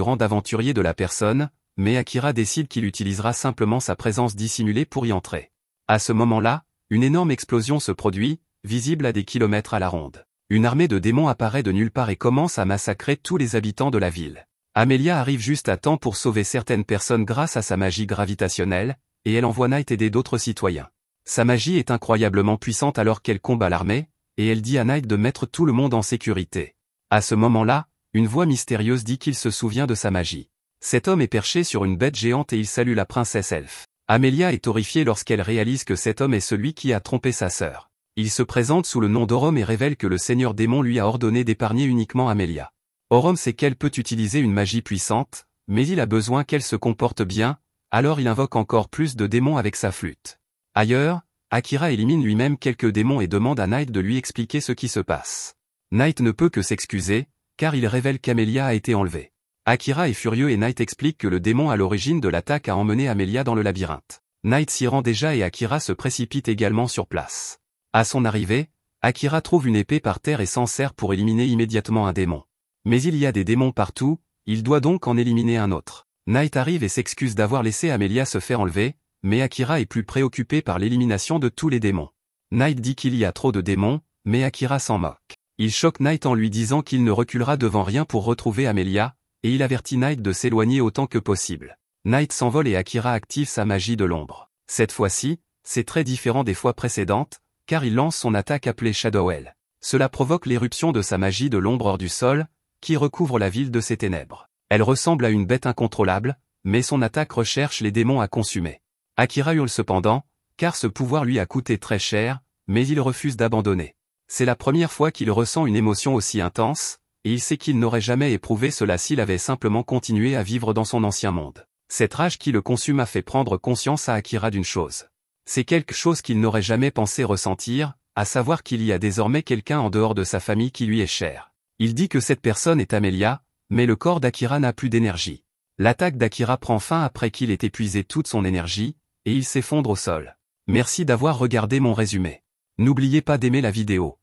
rang d'aventurier de la personne, mais Akira décide qu'il utilisera simplement sa présence dissimulée pour y entrer. À ce moment-là, une énorme explosion se produit, visible à des kilomètres à la ronde. Une armée de démons apparaît de nulle part et commence à massacrer tous les habitants de la ville. Amelia arrive juste à temps pour sauver certaines personnes grâce à sa magie gravitationnelle, et elle envoie Night aider d'autres citoyens. Sa magie est incroyablement puissante alors qu'elle combat l'armée, et elle dit à Night de mettre tout le monde en sécurité. À ce moment-là, une voix mystérieuse dit qu'il se souvient de sa magie. Cet homme est perché sur une bête géante et il salue la princesse elfe. Amelia est horrifiée lorsqu'elle réalise que cet homme est celui qui a trompé sa sœur. Il se présente sous le nom d'Orom et révèle que le seigneur démon lui a ordonné d'épargner uniquement Amelia. Orom sait qu'elle peut utiliser une magie puissante, mais il a besoin qu'elle se comporte bien, alors il invoque encore plus de démons avec sa flûte. Ailleurs, Akira élimine lui-même quelques démons et demande à Night de lui expliquer ce qui se passe. Night ne peut que s'excuser, car il révèle qu'Amelia a été enlevée. Akira est furieux et Night explique que le démon à l'origine de l'attaque a emmené Amelia dans le labyrinthe. Night s'y rend déjà et Akira se précipite également sur place. À son arrivée, Akira trouve une épée par terre et s'en sert pour éliminer immédiatement un démon. Mais il y a des démons partout, il doit donc en éliminer un autre. Night arrive et s'excuse d'avoir laissé Amelia se faire enlever, mais Akira est plus préoccupé par l'élimination de tous les démons. Night dit qu'il y a trop de démons, mais Akira s'en moque. Il choque Night en lui disant qu'il ne reculera devant rien pour retrouver Amelia, et il avertit Night de s'éloigner autant que possible. Night s'envole et Akira active sa magie de l'ombre. Cette fois-ci, c'est très différent des fois précédentes, car il lance son attaque appelée Shadowell. Cela provoque l'éruption de sa magie de l'ombre hors du sol, qui recouvre la ville de ses ténèbres. Elle ressemble à une bête incontrôlable, mais son attaque recherche les démons à consumer. Akira hurle cependant, car ce pouvoir lui a coûté très cher, mais il refuse d'abandonner. C'est la première fois qu'il ressent une émotion aussi intense, et il sait qu'il n'aurait jamais éprouvé cela s'il avait simplement continué à vivre dans son ancien monde. Cette rage qui le consume a fait prendre conscience à Akira d'une chose. C'est quelque chose qu'il n'aurait jamais pensé ressentir, à savoir qu'il y a désormais quelqu'un en dehors de sa famille qui lui est cher. Il dit que cette personne est Amelia, mais le corps d'Akira n'a plus d'énergie. L'attaque d'Akira prend fin après qu'il ait épuisé toute son énergie, et il s'effondre au sol. Merci d'avoir regardé mon résumé. N'oubliez pas d'aimer la vidéo.